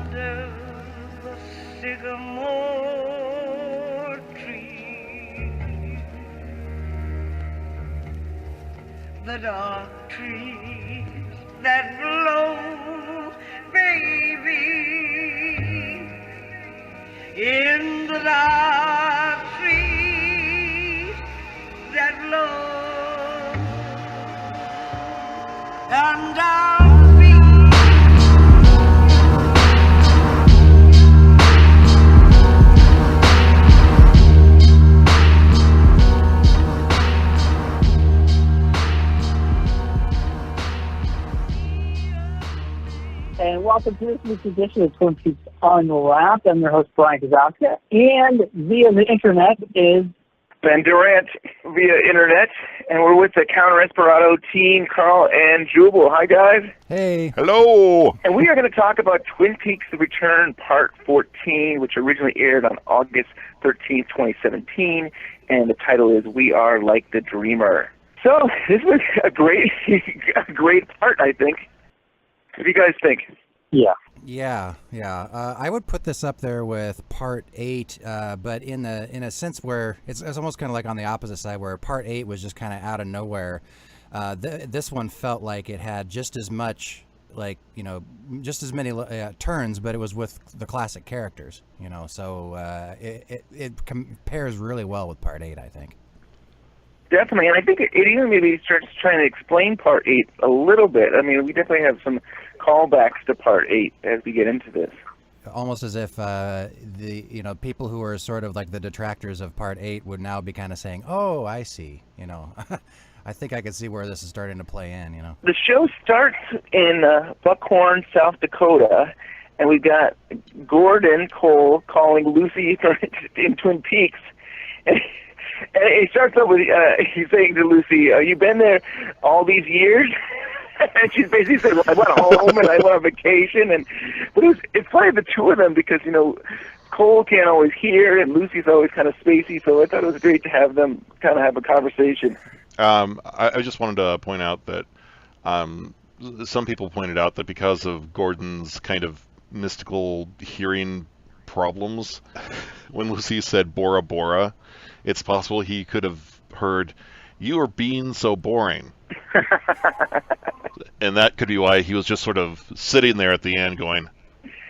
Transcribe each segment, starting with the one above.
under the sycamore tree, the dark trees that blow, baby, in the dark trees that blow, and I'll be and welcome to this week's edition of Twin Peaks Unwrapped. I'm your host, Bryon, and via the internet is Ben Durant via internet, and we're with the Counter Esperanto team, Karl and Jubel. Hi, guys. Hey. Hello. And we are going to talk about Twin Peaks: The Return, Part 14, which originally aired on August 13th, 2017, and the title is "We Are Like the Dreamer." So this was a great part, I think. What do you guys think? Yeah. I would put this up there with Part 8, but in a sense where it's almost kind of like on the opposite side, where Part 8 was just kind of out of nowhere. This one felt like it had just as much, just as many turns, but it was with the classic characters, So it compares really well with Part 8, I think. Definitely, and I think it even maybe starts trying to explain Part 8 a little bit. I mean, we definitely have some callbacks to Part 8 as we get into this. Almost as if the people who are sort of like the detractors of Part 8 would now be kind of saying, "Oh, I see," I think I could see where this is starting to play in. The show starts in Buckhorn, South Dakota, and we've got Gordon Cole calling Lucy in Twin Peaks. And he starts off with, he's saying to Lucy, "You been there all these years?" And she's basically said, "Well, I went home and I went on vacation." But it's probably the two of them because, Cole can't always hear and Lucy's always kind of spacey, so I thought it was great to have them kind of have a conversation. I just wanted to point out that some people pointed out that because of Gordon's kind of mystical hearing problems, when Lucy said Bora Bora, it's possible he could have heard, "You are being so boring." And that could be why he was just sort of sitting there at the end going,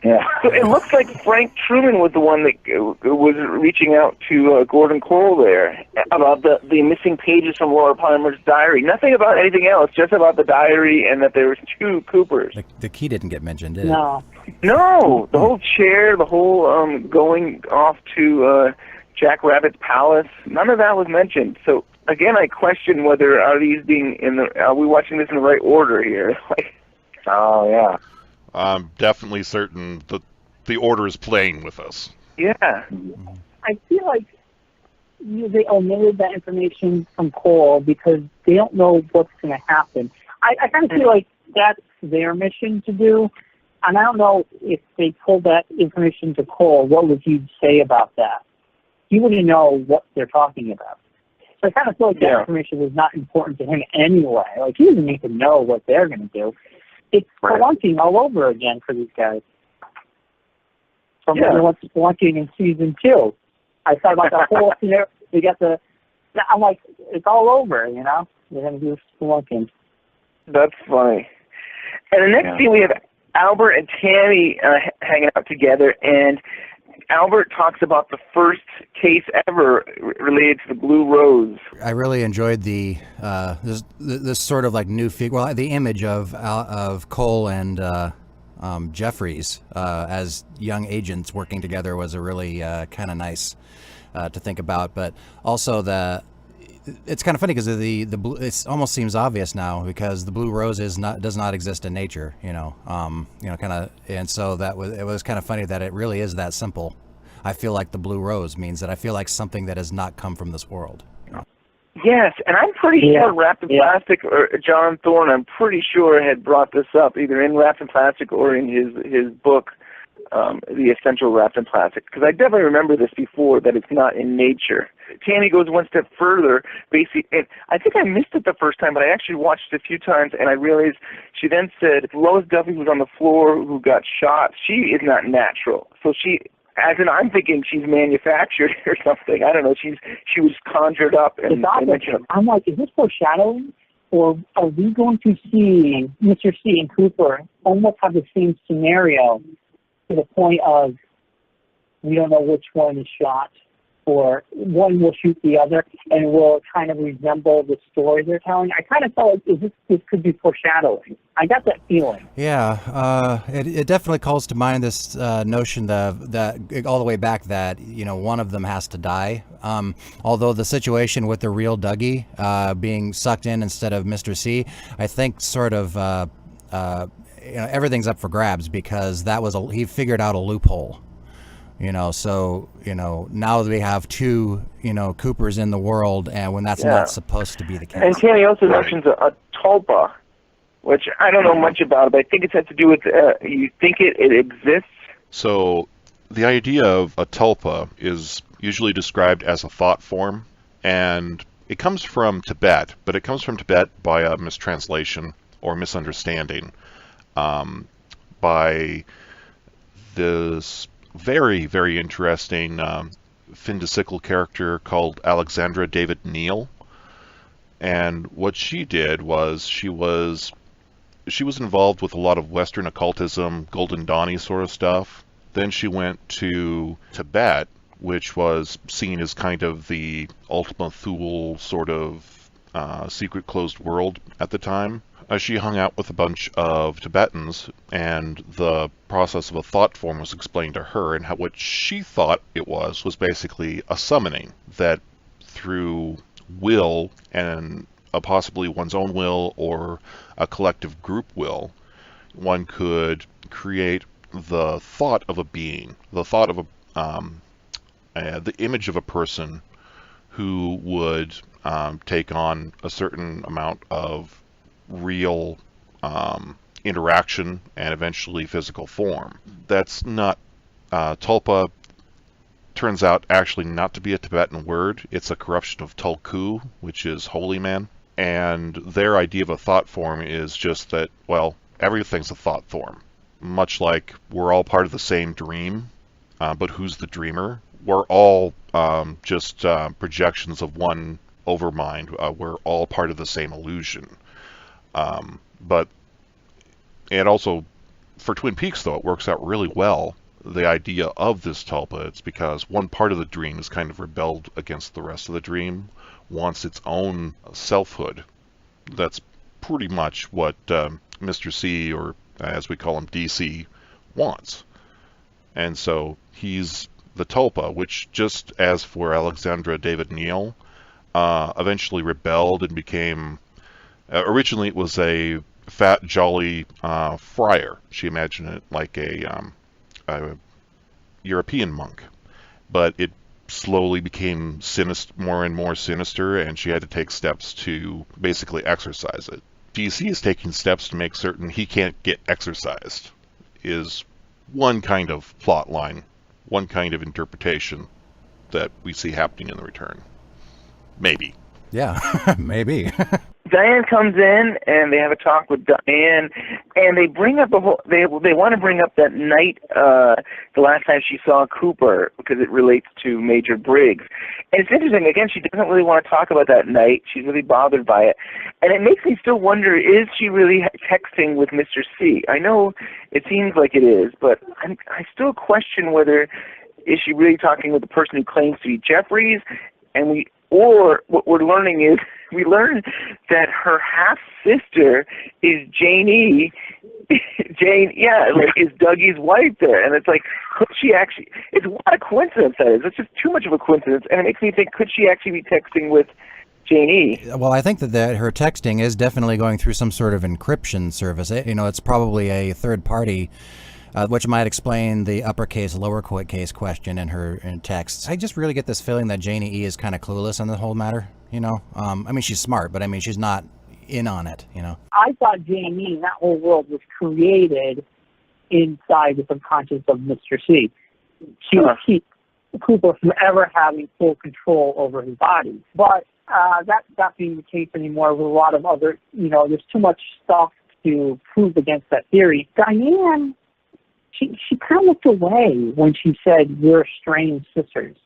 yeah. So it looks like Frank Truman was the one that was reaching out to Gordon Cole there about the missing pages from Laura Palmer's diary. Nothing about anything else, just about the diary and that there was two Coopers. The key didn't get mentioned, did it? No, the whole chair, the whole going off to Jack Rabbit's palace, none of that was mentioned. So again, I question whether are we watching this in the right order here? Oh yeah. I'm definitely certain that the order is playing with us. Yeah. I feel like they omitted that information from Cole because they don't know what's going to happen. I kind of feel like that's their mission to do, and I don't know if they told that information to Cole, what would he say about that? He wouldn't know what they're talking about. So I kind of feel like that information was not important to him anyway. Like, he doesn't need to know what they're going to do. It's spelunking all over again for these guys. From what's spelunking in season 2. I thought about the whole scenario. They got I'm like, it's all over, They're going to do spelunking. That's funny. And the next scene, we have Albert and Tammy hanging out together, and Albert talks about the first case ever related to the Blue Rose. I really enjoyed the this sort of like new figure. Well, the image of Cole and Jeffries as young agents working together was a really kind of nice to think about. But also it's kind of funny because it almost seems obvious now because the Blue Rose does not exist in nature, kind of, and so it was kind of funny that it really is that simple. I feel like the Blue Rose means that I feel like something that has not come from this world. Yes, and I'm pretty sure Wrapped in Plastic or John Thorne, I'm pretty sure had brought this up either in Wrapped in Plastic or in his book. the essential wrapped in plastic? Because I definitely remember this before, that it's not in nature. Tammy goes one step further, basically, and I think I missed it the first time, but I actually watched it a few times, and I realized she then said Lois Duffy was on the floor who got shot. She is not natural. So she, as in, I'm thinking she's manufactured or something. I don't know. She was conjured up. And I'm like, is this foreshadowing? Or are we going to see Mr. C and Cooper almost have the same scenario to the point of we don't know which one is shot, or one will shoot the other, and will kind of resemble the story they're telling? I kind of felt like this could be foreshadowing. I got that feeling. Yeah, it definitely calls to mind this notion that all the way back that, one of them has to die. Although the situation with the real Dougie being sucked in instead of Mr. C, I think sort of everything's up for grabs, because he figured out a loophole. So now we have two Coopers in the world, and when that's not supposed to be the case. And Tammy also mentions a tulpa, which I don't know much about, but I think it has to do with, you think it exists? So the idea of a tulpa is usually described as a thought form, and it comes from Tibet, but it comes from Tibet by a mistranslation or misunderstanding by this very, very interesting fin de siècle character called Alexandra David Neal. And what she did was she was involved with a lot of Western occultism, Golden Dawn-y sort of stuff. Then she went to Tibet, which was seen as kind of the Ultima Thule sort of secret closed world at the time. She hung out with a bunch of Tibetans, and the process of a thought form was explained to her, and what she thought it was basically a summoning, that through will, and possibly one's own will or a collective group will, one could create the thought of a being, the thought of the image of a person who would take on a certain amount of real interaction and eventually physical form. That's not tulpa turns out actually not to be a Tibetan word. It's a corruption of tulku, which is holy man. And their idea of a thought form is just that, well, everything's a thought form. Much like we're all part of the same dream, but who's the dreamer? We're all just projections of one overmind. We're all part of the same illusion. But it also, for Twin Peaks, though, it works out really well, the idea of this tulpa. It's because one part of the dream is kind of rebelled against the rest of the dream, wants its own selfhood. That's pretty much what Mr. C, or as we call him, DC, wants. And so he's the tulpa, which, just as for Alexandra David Neal, eventually rebelled and became... originally, it was a fat, jolly friar. She imagined it like a European monk. But it slowly became more and more sinister, and she had to take steps to basically exorcise it. DC is taking steps to make certain he can't get exorcised, is one kind of plot line, one kind of interpretation that we see happening in The Return. Maybe. Yeah, maybe. Diane comes in, and they have a talk with Diane, and they bring up they want to bring up that night, the last time she saw Cooper, because it relates to Major Briggs. And it's interesting, again, she doesn't really want to talk about that night. She's really bothered by it. And it makes me still wonder, is she really texting with Mr. C? I know it seems like it is, but I still question whether, is she really talking with the person who claims to be Jeffries, or what we're learning is, we learn that her half-sister is Janie. Is Dougie's wife there. And it's like, could she actually, it's what a coincidence that is. It's just too much of a coincidence. And it makes me think, could she actually be texting with Janie? Well, I think that her texting is definitely going through some sort of encryption service. It's probably a third party, which might explain the uppercase, lowercase question in her texts. I just really get this feeling that Janie E is kind of clueless on the whole matter. She's smart, but she's not in on it. I thought Janie, that whole world was created inside the subconscious of Mr. C. She would keep Cooper from ever having full control over his body. But that's not being the case anymore with a lot of other, there's too much stuff to prove against that theory. Diane, she kind of looked away when she said, we're estranged sisters.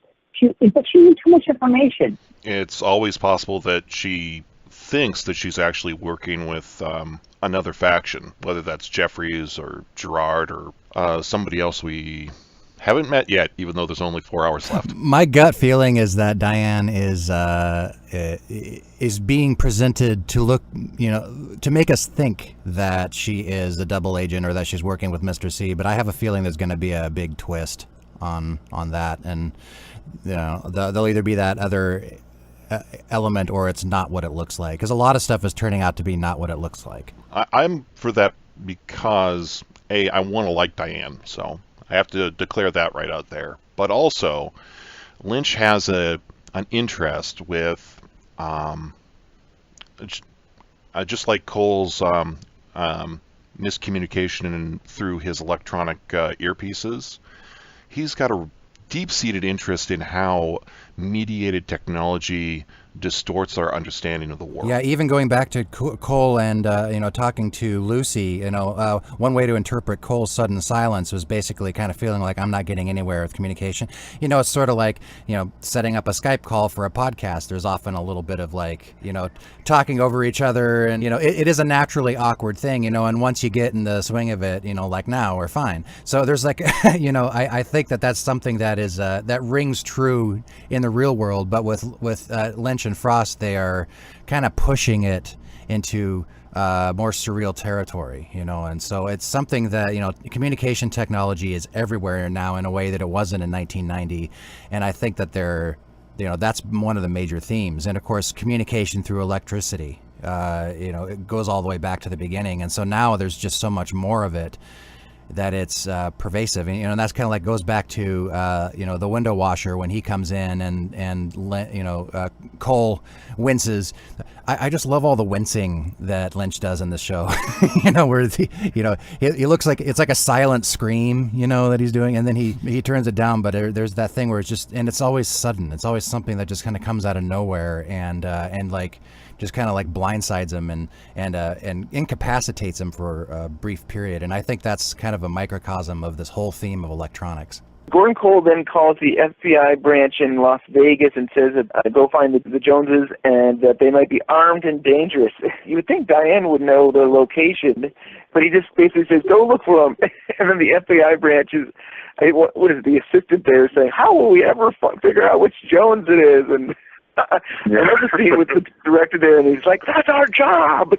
But she knew too much information. It's always possible that she thinks that she's actually working with another faction, whether that's Jeffries or Gerard or somebody else we haven't met yet, even though there's only 4 hours left. My gut feeling is that Diane is being presented to look, to make us think that she is a double agent or that she's working with Mr. C. But I have a feeling there's going to be a big twist on that, and there'll either be that other element or it's not what it looks like, because a lot of stuff is turning out to be not what it looks like. I'm for that because I want to like Diane, so I have to declare that right out there. But also, Lynch has an interest with, just like Cole's miscommunication through his electronic earpieces, he's got a deep-seated interest in how mediated technology distorts our understanding of the world. Yeah, even going back to Cole and talking to Lucy, one way to interpret Cole's sudden silence was basically kind of feeling like I'm not getting anywhere with communication. It's sort of like setting up a Skype call for a podcast. There's often a little bit of talking over each other, and it is a naturally awkward thing, and once you get in the swing of it, like now we're fine. So there's I think that's something that is that rings true in the real world, but with Lynch and Frost, they are kind of pushing it into more surreal territory, and so it's something that, communication technology is everywhere now in a way that it wasn't in 1990, and I think that that's one of the major themes. And of course, communication through electricity, it goes all the way back to the beginning, and so now there's just so much more of it that it's pervasive, and that's kind of goes back to the window washer when he comes in and Cole winces. I just love all the wincing that Lynch does in this show. Where he looks like it's like a silent scream, that he's doing, and then he turns it down. But there's that thing where it's always sudden. It's always something that just kind of comes out of nowhere and just kind of blindsides him and incapacitates him for a brief period. And I think that's kind of a microcosm of this whole theme of electronics. Gordon Cole then calls the FBI branch in Las Vegas and says that go find the Joneses and that they might be armed and dangerous. You would think Diane would know the location, but he just basically says, go look for them. And then the FBI branch is, what is it, the assistant there saying, how will we ever figure out which Jones it is? And I remember seeing with the director there, and he's like, that's our job.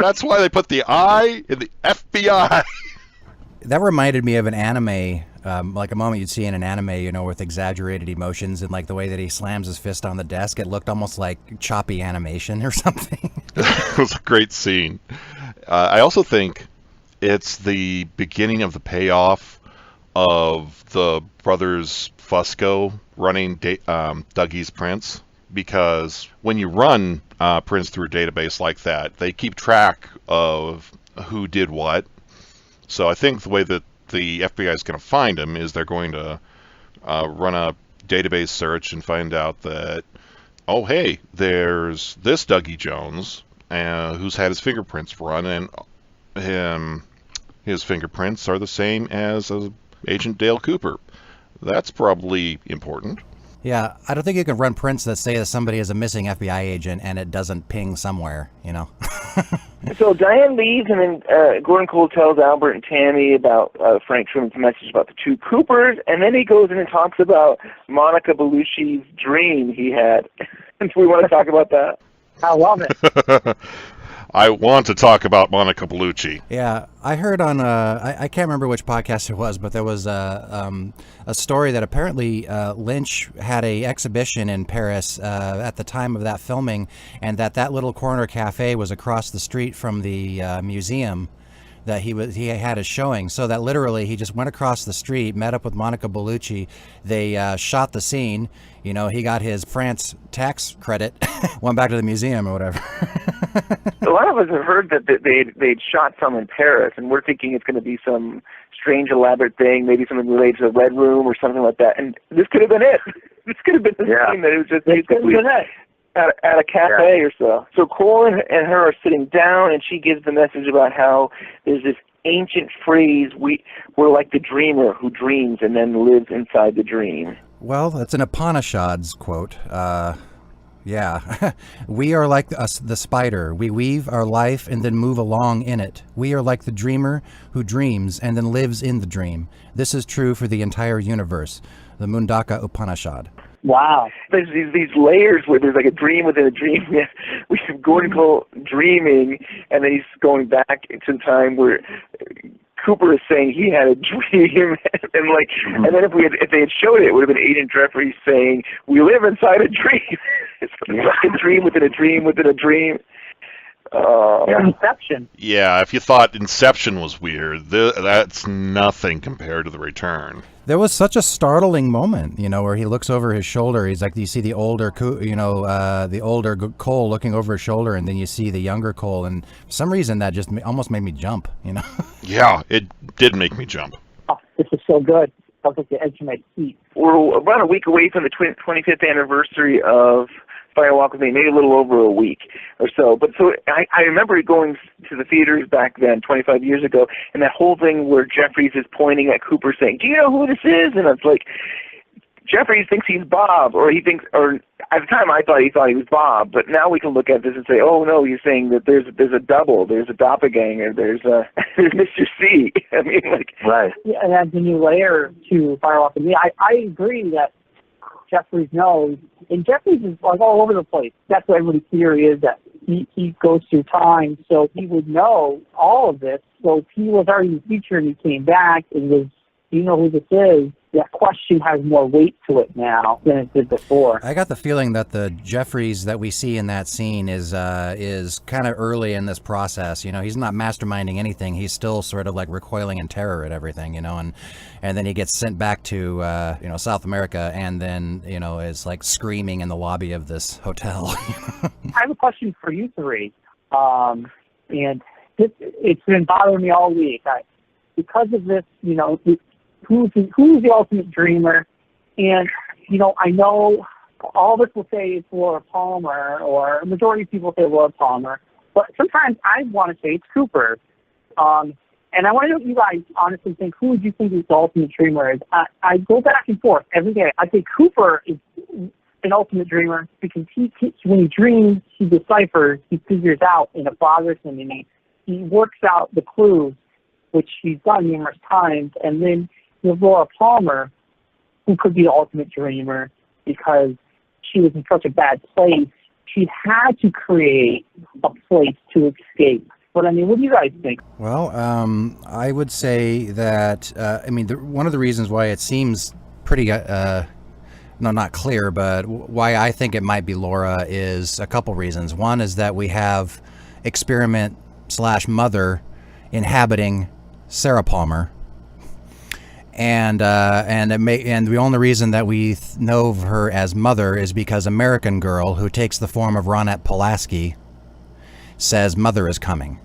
That's why they put the I in the FBI. That reminded me of an anime, like a moment you'd see in an anime, with exaggerated emotions and the way that he slams his fist on the desk. It looked almost like choppy animation or something. It was a great scene. I also think it's the beginning of the payoff of the brothers Fusco running Dougie's prints. Because when you run prints through a database like that, they keep track of who did what. So I think the way that the FBI is going to find him is they're going to run a database search and find out that, oh, hey, there's this Dougie Jones who's had his fingerprints run, and his fingerprints are the same as Agent Dale Cooper. That's probably important. Yeah, I don't think you can run prints that say that somebody is a missing FBI agent and it doesn't ping somewhere, So Diane leaves, and then Gordon Cole tells Albert and Tammy about Frank Truman's message about the two Coopers, and then he goes in and talks about Monica Bellucci's dream he had. Do we want to talk about that? I love it. I want to talk about Monica Bellucci. Yeah, I heard on I can't remember which podcast it was, but there was a story that apparently Lynch had a exhibition in Paris at the time of that filming, and that little corner cafe was across the street from the museum that he had a showing. So that literally he just went across the street, met up with Monica Bellucci. They shot the scene. He got his France tax credit, went back to the museum or whatever. A lot of us have heard that they'd shot some in Paris, and we're thinking it's going to be some strange, elaborate thing, maybe something related to the Red Room or something like that. And this could have been it. This could have been the scene that it was just basically at a cafe or so. So Cole and her are sitting down, and she gives the message about how there's this ancient phrase, we're like the dreamer who dreams and then lives inside the dream. Well, that's an Upanishads quote. Yeah. We are like the spider. We weave our life and then move along in it. We are like the dreamer who dreams and then lives in the dream. This is true for the entire universe. The Mundaka Upanishad. Wow. There's these layers where there's like a dream within a dream. We have Gordon Cole dreaming, and then he's going back into time where Cooper is saying he had a dream, and then if they had showed it, it would have been Agent Jeffries saying, "We live inside a dream." It's like a dream within a dream within a dream. Inception. Yeah, if you thought Inception was weird, that's nothing compared to The Return. There was such a startling moment, where he looks over his shoulder. He's like, you see the older, the older Cole looking over his shoulder, and then you see the younger Cole, and for some reason that just almost made me jump, Yeah, it did make me jump. Oh, this is so good. I was like the edge of my seat. We're about a week away from the 25th anniversary of Fire Walk with Me, maybe a little over a week or so. But so I remember going to the theaters back then, 25 years ago, and that whole thing where Jeffries is pointing at Cooper saying, "Do you know who this is?" And it's like, Jeffries thinks he's Bob, or at the time I thought he was Bob, but now we can look at this and say, oh no, he's saying that there's a double, there's a doppelganger, there's Mr. C. I mean, right. Yeah, and adds a new layer to Firewalk with Me. I agree that Jeffries knows, and Jeffries is like all over the place. That's what everybody's theory is, that he goes through time, so he would know all of this. So if he was already in the future and he came back and was, do you know who this is? That question has more weight to it now than it did before. I got the feeling that the Jeffries that we see in that scene is kind of early in this process. He's not masterminding anything. He's still sort of like recoiling in terror at everything, and then he gets sent back to South America, and then is like screaming in the lobby of this hotel. I have a question for you three, and it's been bothering me all week. Because of this, who's the ultimate dreamer? And, I know all of us will say it's Laura Palmer, or a majority of people say Laura Palmer, but sometimes I want to say it's Cooper. And I want to know what you guys honestly think. Who would you think is the ultimate dreamer is? I go back and forth every day. I think Cooper is an ultimate dreamer because when he dreams, he deciphers, he figures out, and it bothers him, and he works out the clues, which he's done numerous times. And then you have Laura Palmer, who could be the ultimate dreamer because she was in such a bad place. She had to create a place to escape. But, what do you guys think? Well, I would say that, one of the reasons why it seems pretty, not clear, but why I think it might be Laura is a couple reasons. One is that we have experiment/mother inhabiting Sarah Palmer. And the only reason that we know of her as mother is because American Girl, who takes the form of Ronette Pulaski, says mother is coming,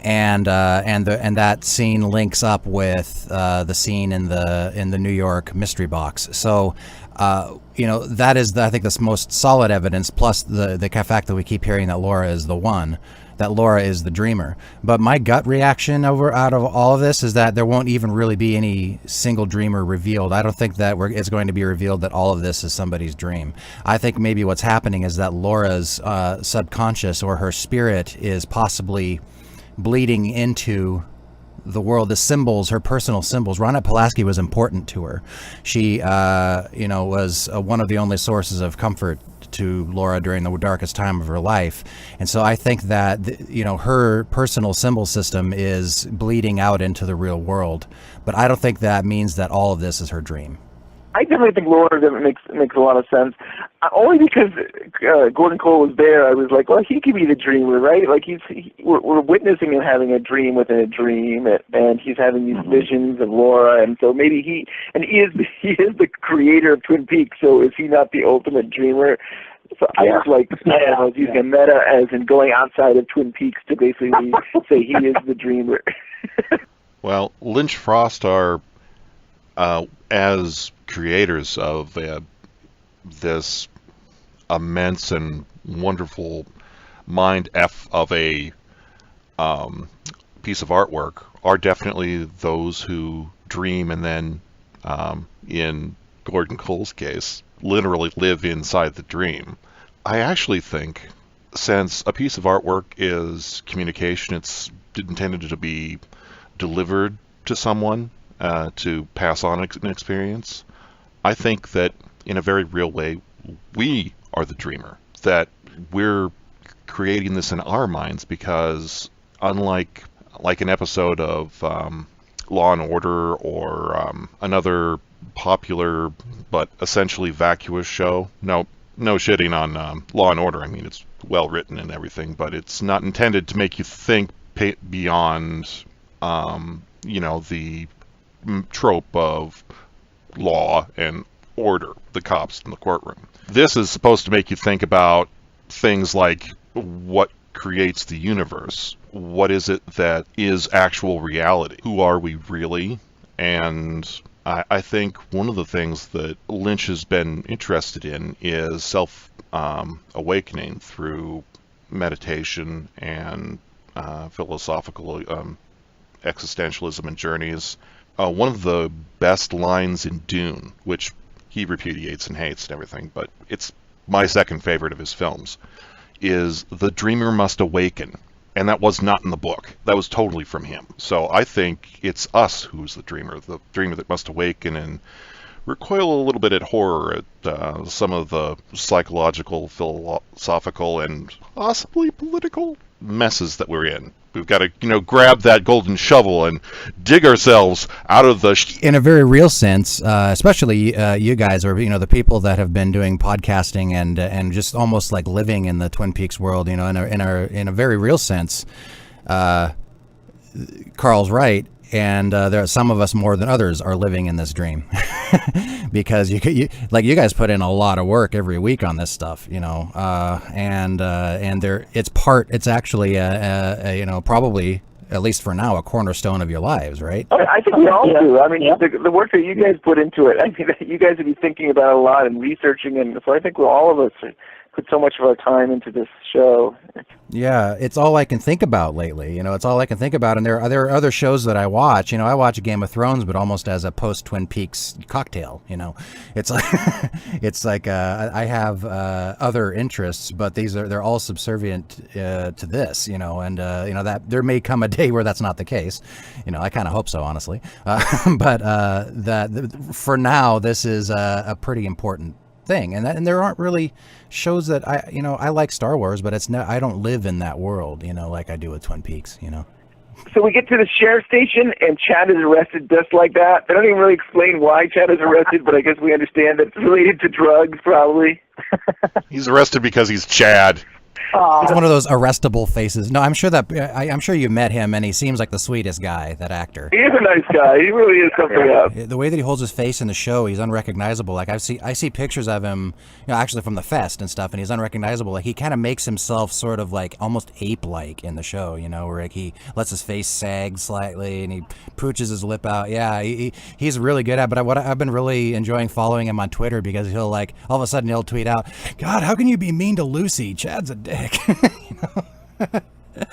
and that scene links up with the scene in the New York mystery box. So that is I think the most solid evidence. Plus the fact that we keep hearing that Laura is the one. That Laura is the dreamer. But my gut reaction out of all of this is that there won't even really be any single dreamer revealed. I don't think that it's going to be revealed that all of this is somebody's dream. I think maybe what's happening is that Laura's subconscious, or her spirit, is possibly bleeding into the world, the symbols, her personal symbols. Ronette Pulaski was important to her. She, was one of the only sources of comfort to Laura during the darkest time of her life. And so I think that, her personal symbol system is bleeding out into the real world. But I don't think that means that all of this is her dream. I definitely think Laura makes a lot of sense. Only because Gordon Cole was there, I was like, well, he could be the dreamer, right? Like we're witnessing him having a dream within a dream, and he's having these visions of Laura, and so maybe he is the creator of Twin Peaks. So is he not the ultimate dreamer? So I was like, I was using a meta as in going outside of Twin Peaks to basically say he is the dreamer. Well, Lynch Frost are, as creators of this immense and wonderful mind F of a piece of artwork, are definitely those who dream and then, in Gordon Cole's case, literally live inside the dream. I actually think, since a piece of artwork is communication, it's intended to be delivered to someone to pass on an experience. I think that in a very real way, we are the dreamer, that we're creating this in our minds, because unlike an episode of Law and Order or another popular but essentially vacuous show, no shitting on Law and Order, I mean, it's well written and everything, but it's not intended to make you think beyond the trope of law and order, the cops in the courtroom. This is supposed to make you think about things like what creates the universe. What is it that is actual reality? Who are we really? And I think one of the things that Lynch has been interested in is self-awakening through meditation and philosophical existentialism and journeys. One of the best lines in Dune, which he repudiates and hates and everything, but it's my second favorite of his films, is "The dreamer must awaken." And that was not in the book. That was totally from him. So I think it's us who's the dreamer that must awaken and recoil a little bit at horror at some of the psychological, philosophical, and possibly political messes that we're in. We've got to, grab that golden shovel and dig ourselves out of the... In a very real sense, especially you guys, or the people that have been doing podcasting and just almost like living in the Twin Peaks world, in a very real sense. Karl's right, and there are some of us more than others are living in this dream, because you guys put in a lot of work every week on this stuff, and it's actually probably, at least for now, a cornerstone of your lives, right? I think we all do. I mean, the work that you guys put into it, I mean, you guys would be thinking about a lot and researching, and so I think all of us put so much of our time into this show. Yeah, it's all I can think about lately. It's all I can think about. And there are other shows that I watch. I watch Game of Thrones, but almost as a post Twin Peaks cocktail. It's like I have other interests, but they're all subservient to this. And that there may come a day where that's not the case. I kind of hope so, honestly. But for now, this is a pretty important thing, and there aren't really shows that I like Star Wars, but I don't live in that world, like I do with Twin Peaks, So we get to the sheriff station, and Chad is arrested just like that. They don't even really explain why Chad is arrested, but I guess we understand that it's related to drugs, probably. He's arrested because he's Chad. It's one of those arrestable faces. No, I'm sure you met him, and he seems like the sweetest guy, that actor. He is a nice guy. He really is something else. The way that he holds his face in the show, he's unrecognizable. Like I see pictures of him, actually from the fest and stuff, and he's unrecognizable. Like he kind of makes himself sort of like almost ape-like in the show, where like he lets his face sag slightly and he pooches his lip out. Yeah, he's really good at it. But I've been really enjoying following him on Twitter, because he'll like all of a sudden he'll tweet out, "God, how can you be mean to Lucy? Chad's a dick."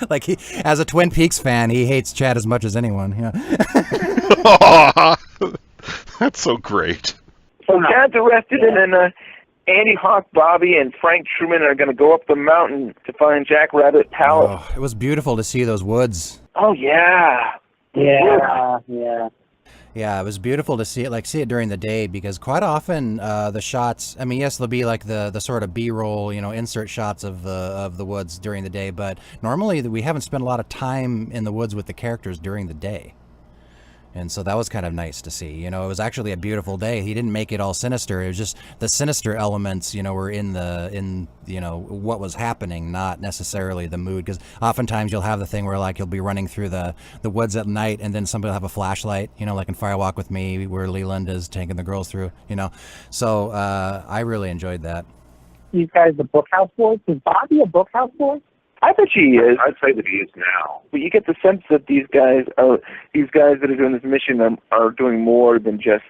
Like as a Twin Peaks fan, he hates Chad as much as anyone. That's so great. So Chad's arrested, and then Andy Hawk, Bobby, and Frank Truman are going to go up the mountain to find Jack Rabbit Palace. Oh, it was beautiful to see those woods. Oh yeah. Yeah, it was beautiful to see it during the day, because quite often the shots, I mean, yes, there'll be like the sort of B-roll, insert shots of the woods during the day, but normally we haven't spent a lot of time in the woods with the characters during the day. And so that was kind of nice to see. It was actually a beautiful day. He didn't make it all sinister. It was just the sinister elements, were in what was happening, not necessarily the mood. Because oftentimes you'll have the thing where like you'll be running through the woods at night, and then somebody will have a flashlight, like in Firewalk with Me, where Leland is taking the girls through, So I really enjoyed that. these guys the Bookhouse Boys? Is Bobby a Bookhouse Boy? I bet she is. I'd say that he is now. But you get the sense that these guys that are doing this mission are doing more than just,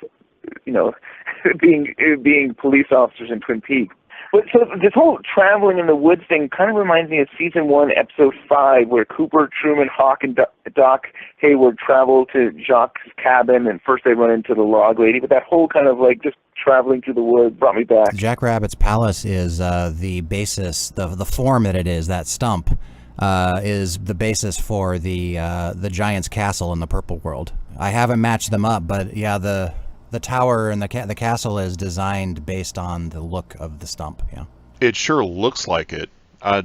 being police officers in Twin Peaks. But so this whole traveling in the woods thing kind of reminds me of season 1, episode 5, where Cooper, Truman, Hawk, and Doc Hayward travel to Jacques' cabin, and first they run into the log lady. But that whole kind of like just traveling through the woods brought me back. Jack Rabbit's palace is the basis, the form that it is, that stump, is the basis for the giant's castle in the Purple World. I haven't matched them up, but yeah, the tower and the castle is designed based on the look of the stump. Yeah, It sure looks like it.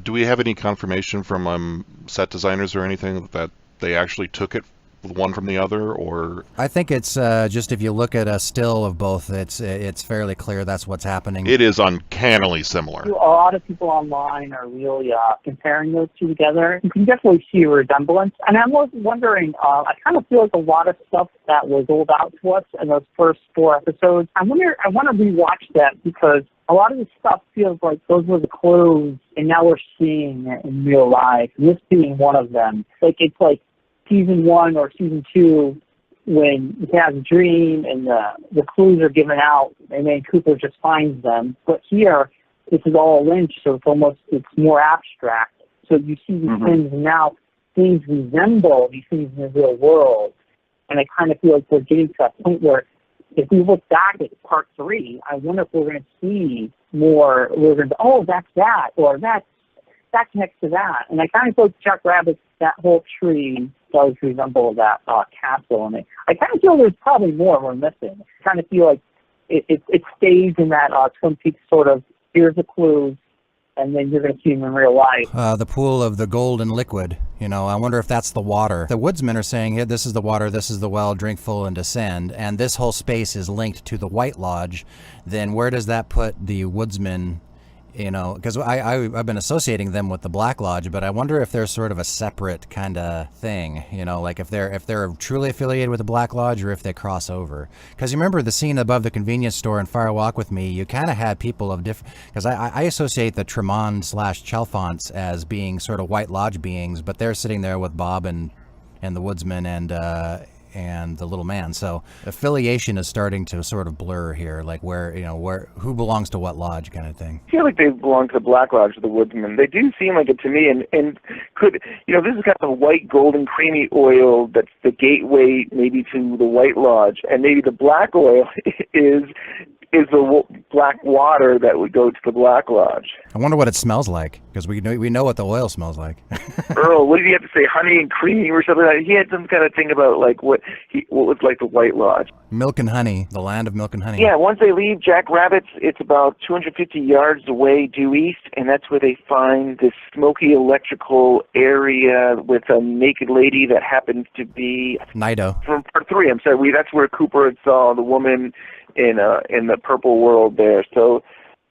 Do we have any confirmation from set designers or anything that they actually took it one from the other, or? I think it's just if you look at a still of both, it's fairly clear that's what's happening. It is uncannily similar. A lot of people online are really comparing those two together. You can definitely see a resemblance. And I was wondering, I kind of feel like a lot of stuff that was rolled out to us in those first 4 episodes, I want to rewatch that because a lot of this stuff feels like those were the clues, and now we're seeing it in real life. And this being one of them. Like, it's like season 1 or season 2 when he has a dream and the clues are given out and then Cooper just finds them. But here, this is all Lynch, so it's more abstract. So you see these things, and now things resemble these things in the real world. And I kind of feel like we're getting to that point where if we look back at part 3, I wonder if we're going to see more. We're going to go, that's that, or that connects to that. And I kind of feel like Jack Rabbit, that whole tree does resemble that castle. And I kind of feel there's probably more we're missing. I kind of feel like it stays in that Twin Peaks sort of, here's the clues, and then you're going to see them in real life. The pool of the golden liquid, I wonder if that's the water. The woodsmen are saying, here, this is the water, this is the well, drink full and descend, and this whole space is linked to the White Lodge. Then where does that put the woodsmen? Because I've been associating them with the Black Lodge, but I wonder if they're sort of a separate kind of thing, like if they're truly affiliated with the Black Lodge or if they cross over. Because you remember the scene above the convenience store in Fire Walk with Me, you kind of had people of different, because I associate the Tremont/Chalfonts as being sort of White Lodge beings, but they're sitting there with Bob and the woodsman and the little man. So affiliation is starting to sort of blur here, like who belongs to what lodge kind of thing. I feel like they belong to the Black Lodge, the Woodsmen. They do seem like it to me, and could, this is kind of a white, golden, creamy oil that's the gateway maybe to the White Lodge, and maybe the black oil is the black water that would go to the Black Lodge. I wonder what it smells like, because we know what the oil smells like. Earl, what did he have to say? Honey and cream or something like that? He had some kind of thing about like what was like the White Lodge. Milk and honey, the land of milk and honey. Yeah, once they leave Jack Rabbit's, it's about 250 yards away due east, and that's where they find this smoky electrical area with a naked lady that happens to be Nido. From part 3. I'm sorry, that's where Cooper had saw the woman in the Purple World there. So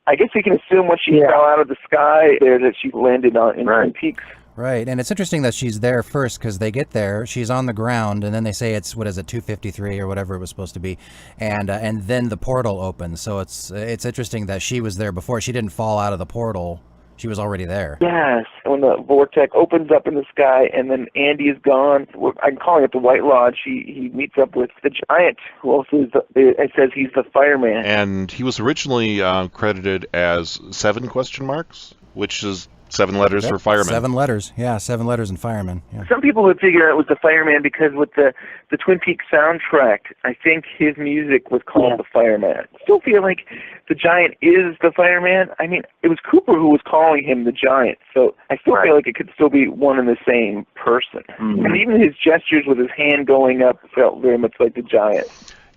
I guess we can assume when she fell out of the sky there that she landed in Twin Peaks. Right, and it's interesting that she's there first because they get there, she's on the ground, and then they say it's, 253 or whatever it was supposed to be, and then the portal opens. So it's interesting that she was there before. She didn't fall out of the portal. She was already there. Yes, when the vortex opens up in the sky and then Andy is gone, I'm calling it the White Lodge, he meets up with the giant, who also it says he's the fireman. And he was originally credited as 7 question marks, which is 7 letters for fireman. 7 letters, yeah, 7 letters in fireman. Yeah. Some people would figure it was the fireman because with the Twin Peaks soundtrack, I think his music was called the fireman. I still feel like the giant is the fireman. I mean, it was Cooper who was calling him the giant, so I still feel like it could still be one and the same person. Mm-hmm. And even his gestures with his hand going up felt very much like the giant.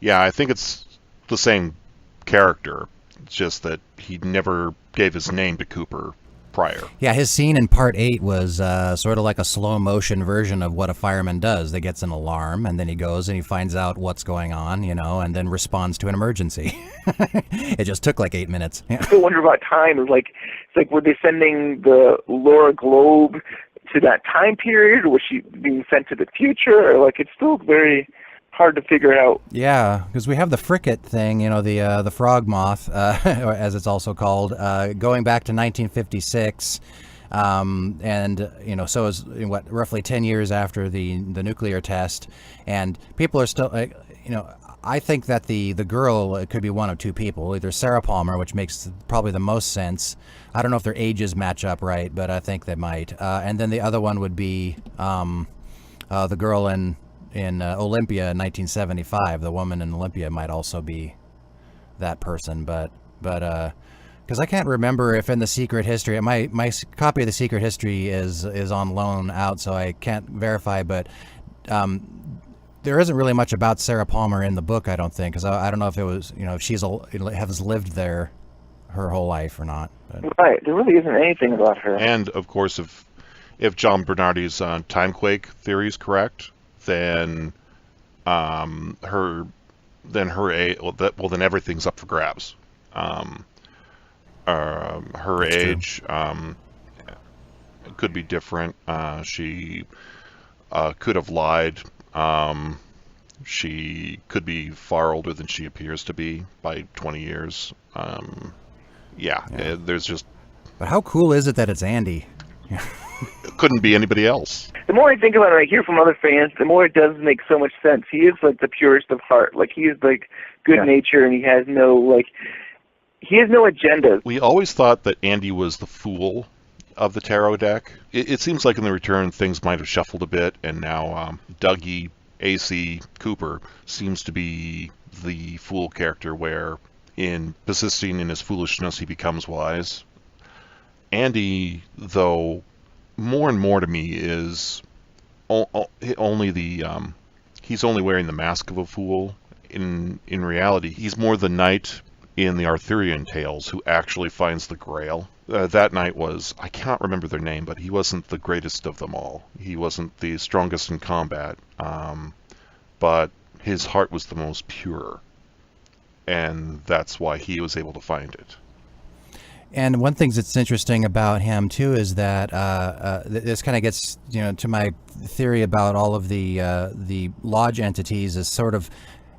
Yeah, I think it's the same character. It's just that he never gave his name to Cooper prior. Yeah, his scene in part 8 was sort of like a slow motion version of what a fireman does. They gets an alarm, and then he goes and he finds out what's going on, and then responds to an emergency. It just took like 8 minutes. Yeah. I still wonder about time. It's like were they sending the Laura Globe to that time period, or was she being sent to the future? Or it's still very hard to figure it out. Yeah, because we have the fricate thing, the frog moth, or as it's also called, going back to 1956, and so is roughly 10 years after the nuclear test, and people are still, I think that the girl could be one of two people, either Sarah Palmer, which makes probably the most sense. I don't know if their ages match up right, but I think they might. And then the other one would be the girl in Olympia in 1975. The woman in Olympia might also be that person, but because I can't remember if in the Secret History, my copy of the Secret History is on loan out, so I can't verify, but there isn't really much about Sarah Palmer in the book, I don't think, because I don't know if it was, if she's has lived there her whole life or not. But. Right, there really isn't anything about her. And of course, if John Bernardi's timequake theory is correct, then her age, then everything's up for grabs. Her That's age could be different. She could have lied. She could be far older than she appears to be by 20 years. There's just... But how cool is it that it's Andy? It couldn't be anybody else. The more I think about it, I hear from other fans, the more it does make so much sense. He is like the purest of heart. Like, he is like good nature, and he has no agenda. We always thought that Andy was the fool of the tarot deck. It seems like in the return things might have shuffled a bit, and now Dougie A.C. Cooper seems to be the fool character, where in persisting in his foolishness he becomes wise. Andy, though, more and more to me is only he's only wearing the mask of a fool. In reality, he's more the knight in the Arthurian tales who actually finds the Grail. That knight was, I can't remember their name, but he wasn't the greatest of them all. He wasn't the strongest in combat, but his heart was the most pure, and that's why he was able to find it. And one thing that's interesting about him too is that this kind of gets to my theory about all of the lodge entities is sort of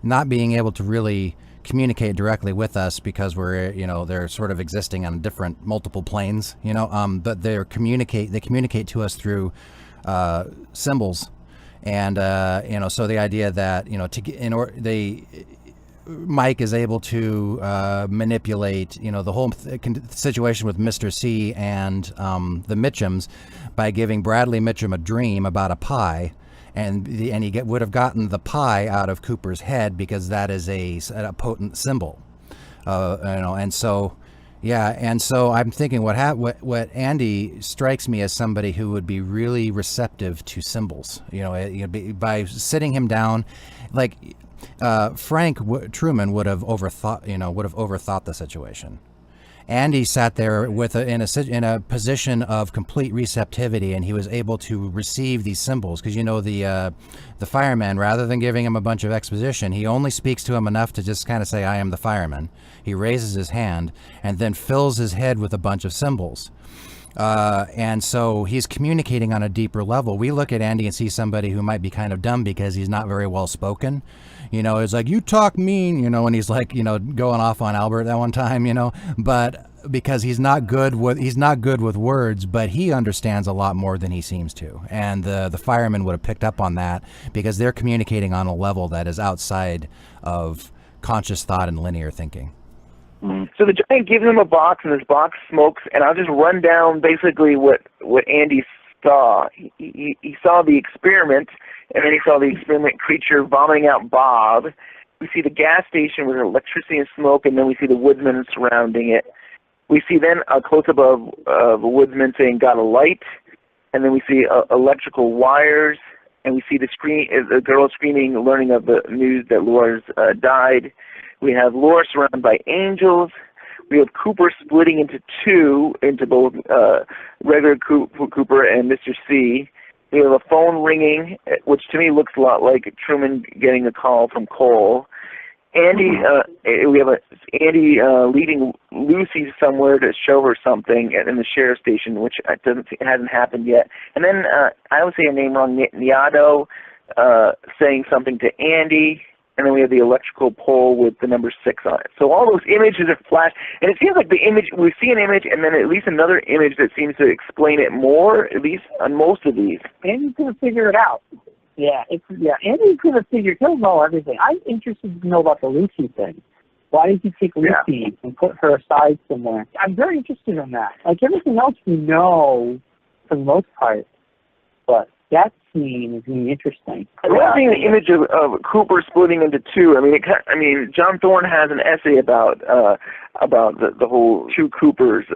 not being able to really communicate directly with us because we're they're sort of existing on different multiple planes, but they communicate to us through symbols, and so the idea that Mike is able to manipulate the whole situation with Mr. C and the Mitchums by giving Bradley Mitchum a dream about a pie. And he would have gotten the pie out of Cooper's head because that is a potent symbol, and so I'm thinking what Andy strikes me as somebody who would be really receptive to symbols, by sitting him down, like Frank Truman would have overthought the situation. Andy sat there in a position of complete receptivity, and he was able to receive these symbols because the fireman, rather than giving him a bunch of exposition, he only speaks to him enough to just kind of say, "I am the fireman." He raises his hand and then fills his head with a bunch of symbols. And so he's communicating on a deeper level. We look at Andy and see somebody who might be kind of dumb because he's not very well spoken. It's like, "You talk mean," and he's like, going off on Albert that one time, but because he's not good with words, but he understands a lot more than he seems to. And the firemen would have picked up on that because they're communicating on a level that is outside of conscious thought and linear thinking. So the giant gives him a box, and this box smokes, and I'll just run down basically what Andy saw. He saw the experiment, and then he saw the experiment creature vomiting out Bob. We see the gas station with electricity and smoke, and then we see the woodsman surrounding it. We see then a close-up of a woodsman saying, "Got a light," and then we see electrical wires, and we see the girl screaming, learning of the news that Laura's died. We have Laura surrounded by angels. We have Cooper splitting into both regular Cooper and Mr. C. We have a phone ringing, which to me looks a lot like Truman getting a call from Cole. We have Andy leading Lucy somewhere to show her something in the sheriff's station, which hasn't happened yet. And then I would say a name wrong, Niado, saying something to Andy, and then we have the electrical pole with the number 6 on it. So all those images are flashed, and it seems like the image, we see an image and then at least another image that seems to explain it more, at least on most of these. Andy's going to figure it out. Yeah, Andy's going to he'll know everything. I'm interested to know about the Lucy thing. Why did he take Lucy and put her aside somewhere? I'm very interested in that. Like everything else we know for the most part, but that scene is really interesting. I love seeing the image of Cooper splitting into two. I mean, John Thorne has an essay about the whole two Coopers,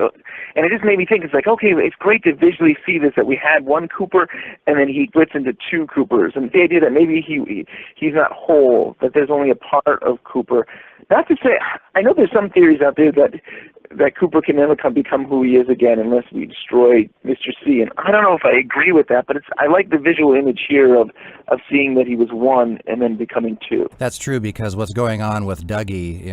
and it just made me think. It's like, okay, it's great to visually see this, that we had one Cooper, and then he splits into two Coopers, and the idea that maybe he's not whole, that there's only a part of Cooper. Not to say, I know there's some theories out there that Cooper can never become who he is again unless we destroy Mr. C. And I don't know if I agree with that, but I like the visual image here of seeing that he was one and then becoming two. That's true, because what's going on with Dougie,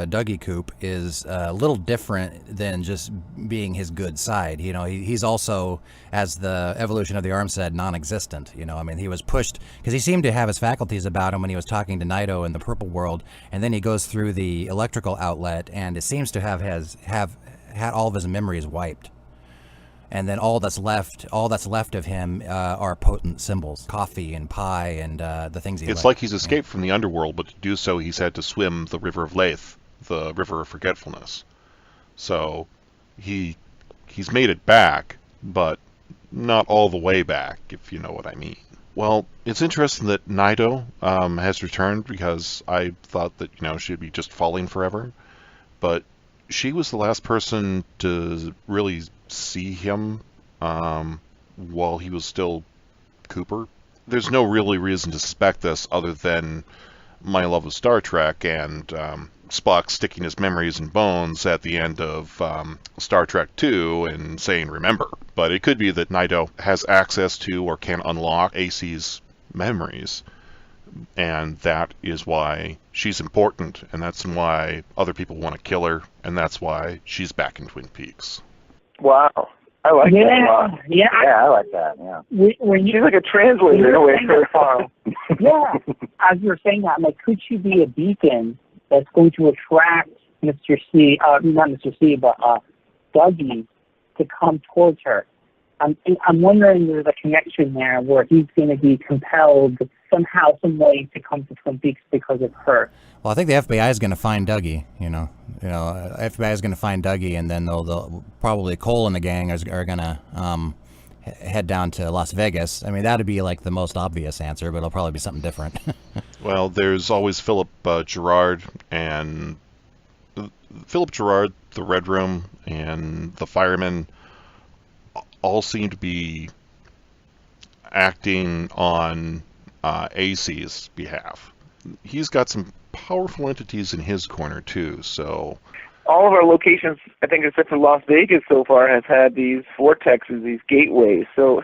Dougie Coop, is a little different than just being his good side. He's also, as the evolution of the arm said, non-existent. He was pushed because he seemed to have his faculties about him when he was talking to Naito in the Purple World, and then he goes through the electrical outlet, and it seems to have had all of his memories wiped. And then all that's left of him are potent symbols, coffee and pie and the things he liked. It's like he's escaped from the underworld, but to do so he's had to swim the River of Lethe, the River of Forgetfulness. So he's made it back, but not all the way back, if you know what I mean. Well, it's interesting that Naito has returned, because I thought that she'd be just falling forever, but she was the last person to really see him while he was still Cooper. There's no really reason to suspect this other than my love of Star Trek and Spock sticking his memories and bones at the end of Star Trek II and saying remember. But it could be that Naito has access to or can unlock AC's memories, and that is why she's important, and that's why other people want to kill her, and that's why she's back in Twin Peaks. Wow. I like that a lot. Yeah, I like that, yeah. When she's like a translator in a way. Yeah. As you were saying that, could she be a beacon that's going to attract Mr. C, not Mr. C, but Dougie to come towards her? I'm wondering if there's a connection there where he's going to be compelled somehow, some way to come to Twin Peaks because of her. Well, I think the FBI is going to find Dougie. FBI is going to find Dougie, and then they'll probably Cole and the gang are going to head down to Las Vegas. That'd be like the most obvious answer, but it'll probably be something different. Well, there's always Philip Gerard, and Philip Gerard, the Red Room, and the firemen all seem to be acting on AC's behalf. He's got some powerful entities in his corner too, so all of our locations, I think except for Las Vegas so far, has had these vortexes, these gateways, so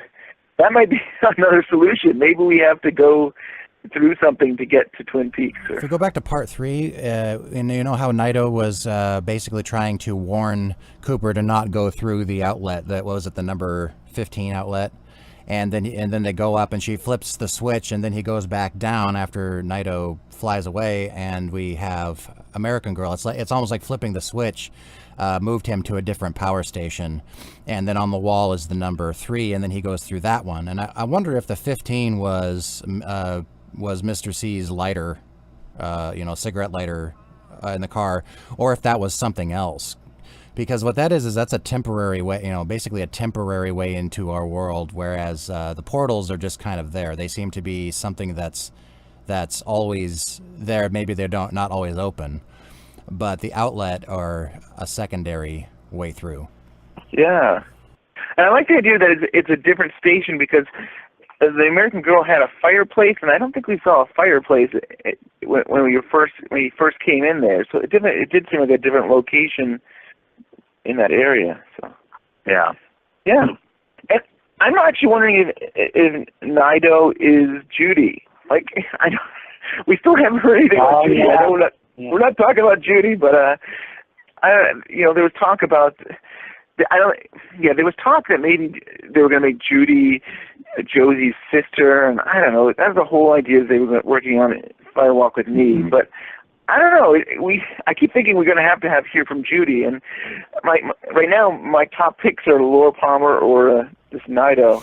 that might be another solution. Maybe we have to go through something to get to Twin Peaks. If we go back to part 3, and you know how Naito was basically trying to warn Cooper to not go through the outlet, that was at the number 15 outlet, and then they go up and she flips the switch, and then he goes back down after Naito flies away, and we have American Girl. It's almost like flipping the switch moved him to a different power station, and then on the wall is the number 3, and then he goes through that one. And I wonder if the 15 was Mr. C's lighter, cigarette lighter in the car, or if that was something else. Because what that is that's a temporary way, basically a temporary way into our world, whereas the portals are just kind of there. They seem to be something that's always there. Maybe they're not always open, but the outlet are a secondary way through. Yeah. And I like the idea that it's a different station, because the American Girl had a fireplace, and I don't think we saw a fireplace when he first came in there. So it did seem like a different location in that area. So yeah. And I'm actually wondering if Naito is Judy. We still haven't heard anything about Judy. Yeah. I know we're not talking about Judy, but there was talk about. There was talk that maybe they were going to make Judy Josie's sister, and I don't know. That's the whole idea they were working on Fire Walk with Me, but I don't know. I keep thinking we're going to have hear from Judy, and right now my top picks are Laura Palmer or this Nido.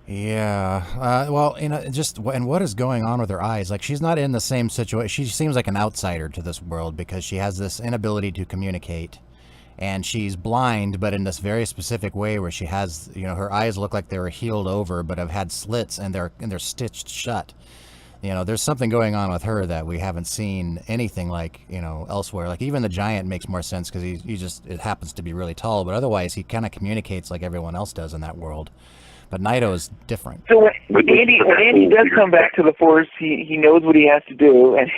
Yeah. Well, and what is going on with her eyes? Like, she's not in the same situation. She seems like an outsider to this world because she has this inability to communicate. And she's blind, but in this very specific way where she has, her eyes look like they were healed over, but have had slits and they're stitched shut. There's something going on with her that we haven't seen anything like, elsewhere. Like, even the giant makes more sense because it happens to be really tall, but otherwise he kind of communicates like everyone else does in that world. But Nido is different. So when Andy does come back to the Force, he knows what he has to do, and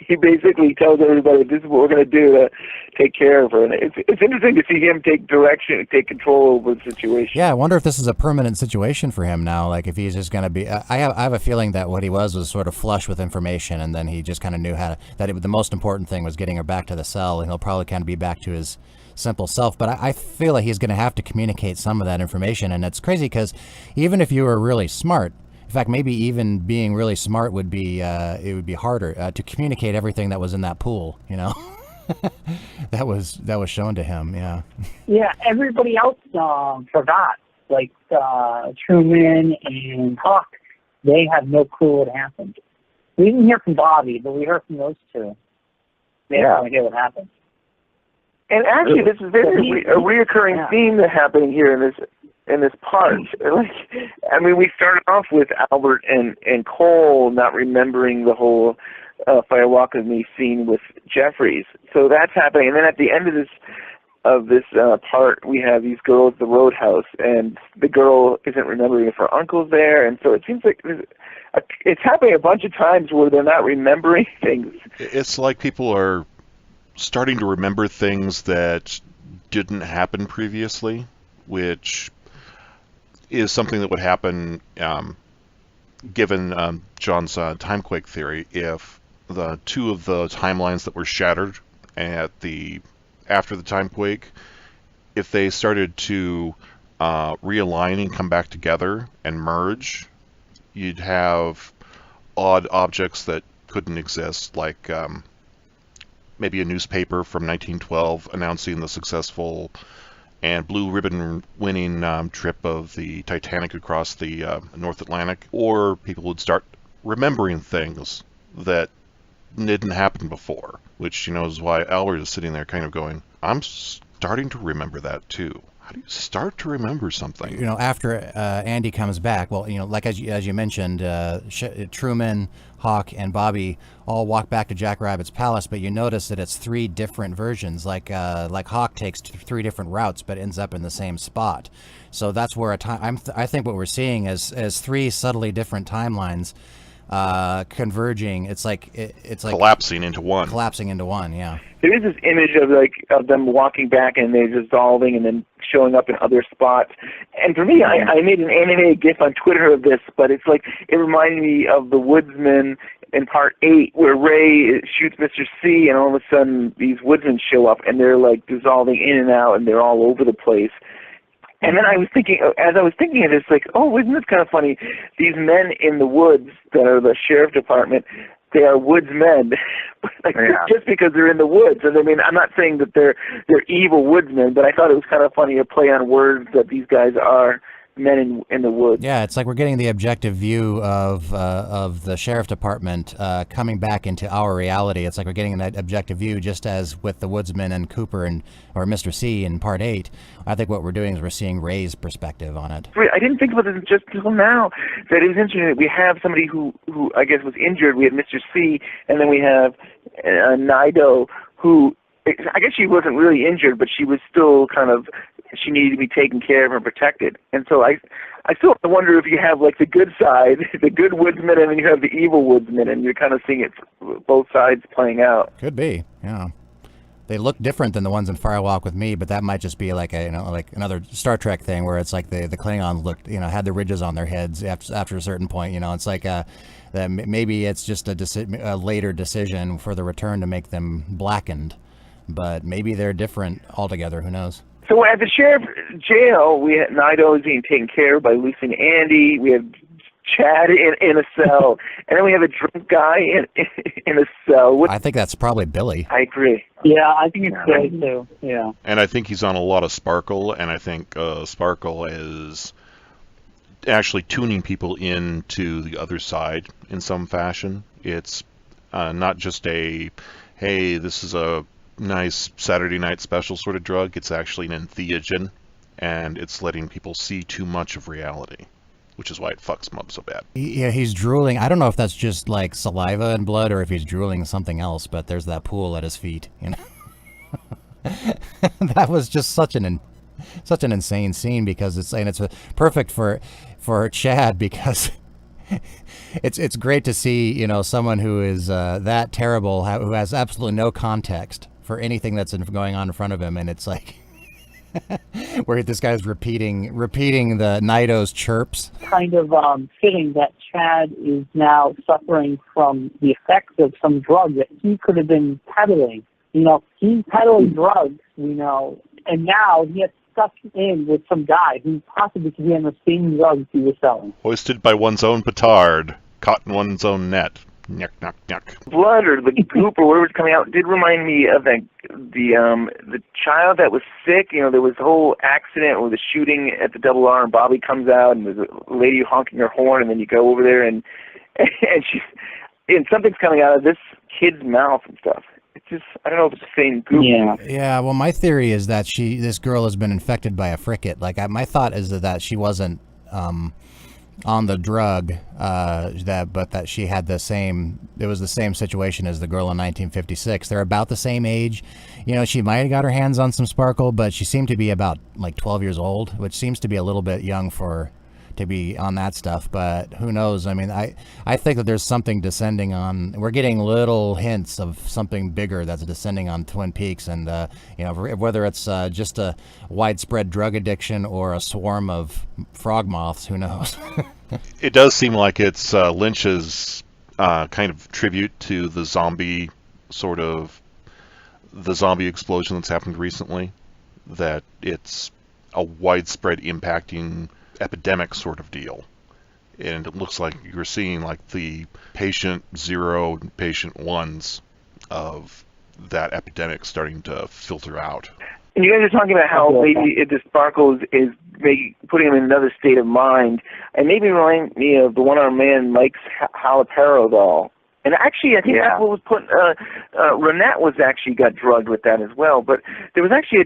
he basically tells everybody, this is what we're going to do to take care of her. And it's interesting to see him take control over the situation. Yeah, I wonder if this is a permanent situation for him now. Like, if he's just going to be... I have a feeling that what he was sort of flush with information, and then he just kind of knew the most important thing was getting her back to the cell, and he'll probably kind of be back to his simple self. But I feel like he's going to have to communicate some of that information, and it's crazy because even if you were really smart, in fact, maybe even being really smart would be it would be harder to communicate everything that was in that pool. That was shown to him. Yeah. Yeah. Everybody else forgot. Like Truman and Hawk, they have no clue what happened. We didn't hear from Bobby, but we heard from those two. They have no idea what happened. And actually, this is a reoccurring theme that's happening here in this part. Like, I mean, we started off with Albert and Cole not remembering the whole Fire Walk with Me scene with Jeffries. So that's happening, and then at the end of this part, we have these girls at the Roadhouse, and the girl isn't remembering if her uncle's there, and so it seems like it's happening a bunch of times where they're not remembering things. It's like people are starting to remember things that didn't happen previously, which is something that would happen given John's timequake theory. If the two of the timelines that were shattered after the timequake, if they started to realign and come back together and merge, you'd have odd objects that couldn't exist, like maybe a newspaper from 1912 announcing the successful and blue ribbon winning trip of the Titanic across the North Atlantic, or people would start remembering things that didn't happen before, which is why Albert is sitting there kind of going, I'm starting to remember that too. How do you start to remember something? After Andy comes back, well, like as you mentioned, Truman, Hawk, and Bobby all walk back to Jack Rabbit's palace, but you notice that it's three different versions. Like Hawk takes three different routes, but ends up in the same spot. So that's where I think what we're seeing is three subtly different timelines converging. It's like collapsing into one. Collapsing into one, yeah. There is this image of them walking back and they're dissolving and then showing up in other spots. And for me, I made an animated GIF on Twitter of this, but it's like it reminded me of The Woodsman in Part 8, where Ray shoots Mr. C, and all of a sudden these woodsmen show up and they're like dissolving in and out and they're all over the place. And then as I was thinking of this, like, oh, isn't this kind of funny? These men in the woods that are the sheriff department, they are woodsmen, just because they're in the woods. And I mean, I'm not saying that they're evil woodsmen, but I thought it was kind of funny to play on words that these guys are men in the woods. Yeah, it's like we're getting the objective view of the sheriff department coming back into our reality. It's like we're getting an objective view, just as with the woodsman and Cooper or Mr. C in Part 8. I think what we're doing is we're seeing Ray's perspective on it. I didn't think about this just until now, that it was interesting that we have somebody who I guess was injured. We have Mr. C, and then we have Nido, who I guess she wasn't really injured, but she was still she needed to be taken care of and protected. And so I still wonder if you have like the good side, the good woodsman, and then you have the evil woodsman, and you're kind of seeing it both sides playing out. Could be, yeah. They look different than the ones in Fire Walk with Me, but that might just be like like another Star Trek thing where it's like the Klingons looked, had the ridges on their heads after a certain point. It's like that maybe it's just a later decision for the return to make them blackened. But maybe they're different altogether. Who knows? So at the sheriff's jail, we had Nido's being taken care of by Lucy and Andy. We have Chad in a cell, and then we have a drunk guy in a cell. I think that's probably Billy. I agree. Yeah, I think it's Billy too. Yeah. And I think he's on a lot of Sparkle, and I think Sparkle is actually tuning people into the other side in some fashion. It's not just a, hey, this is a nice Saturday night special sort of drug. It's actually an entheogen, and it's letting people see too much of reality, which is why it fucks them up so bad. Yeah, he's drooling. I don't know if that's just like saliva and blood or if he's drooling something else, but there's that pool at his feet, you know. That was just such an insane scene because it's perfect for Chad because it's great to see, you know, someone who is that terrible, who has absolutely no context for anything that's going on in front of him, and it's like where this guy's repeating the Nido's chirps. Kind of fitting that Chad is now suffering from the effects of some drug that he could have been peddling. You know, he's peddling drugs, you know, and now he has stuck in with some guy who possibly could be on the same drugs he was selling. Hoisted by one's own petard, caught in one's own net. Nyuk, nyuk, nyuk. Blood or the goop or whatever was coming out did remind me of the child that was sick. You know, there was a whole accident with the shooting at the Double R, and Bobby comes out, and there's a lady honking her horn, and then you go over there, and something's coming out of this kid's mouth and stuff. It's just, I don't know if it's the same goop. Yeah. Well, my theory is that this girl has been infected by a fricate. Like, my thought is that she wasn't on the drug, but that she had it was the same situation as the girl in 1956. They're about the same age. You know, she might have got her hands on some Sparkle, but she seemed to be about like 12 years old, which seems to be a little bit young to be on that stuff, but who knows? I mean, I think that there's something descending on. We're getting little hints of something bigger that's descending on Twin Peaks, and you know, whether it's just a widespread drug addiction or a swarm of frog moths, who knows? It does seem like it's Lynch's kind of tribute to the zombie explosion that's happened recently. That it's a widespread impacting epidemic sort of deal, and it looks like you're seeing like the patient 0 and patient 1s of that epidemic starting to filter out. And you guys are talking about how maybe the Sparkle is maybe putting him in another state of mind, and maybe remind me of the One-Armed Man Mike's Jalapeno doll. And actually, I think that's what was put. Renette was actually got drugged with that as well. But there was actually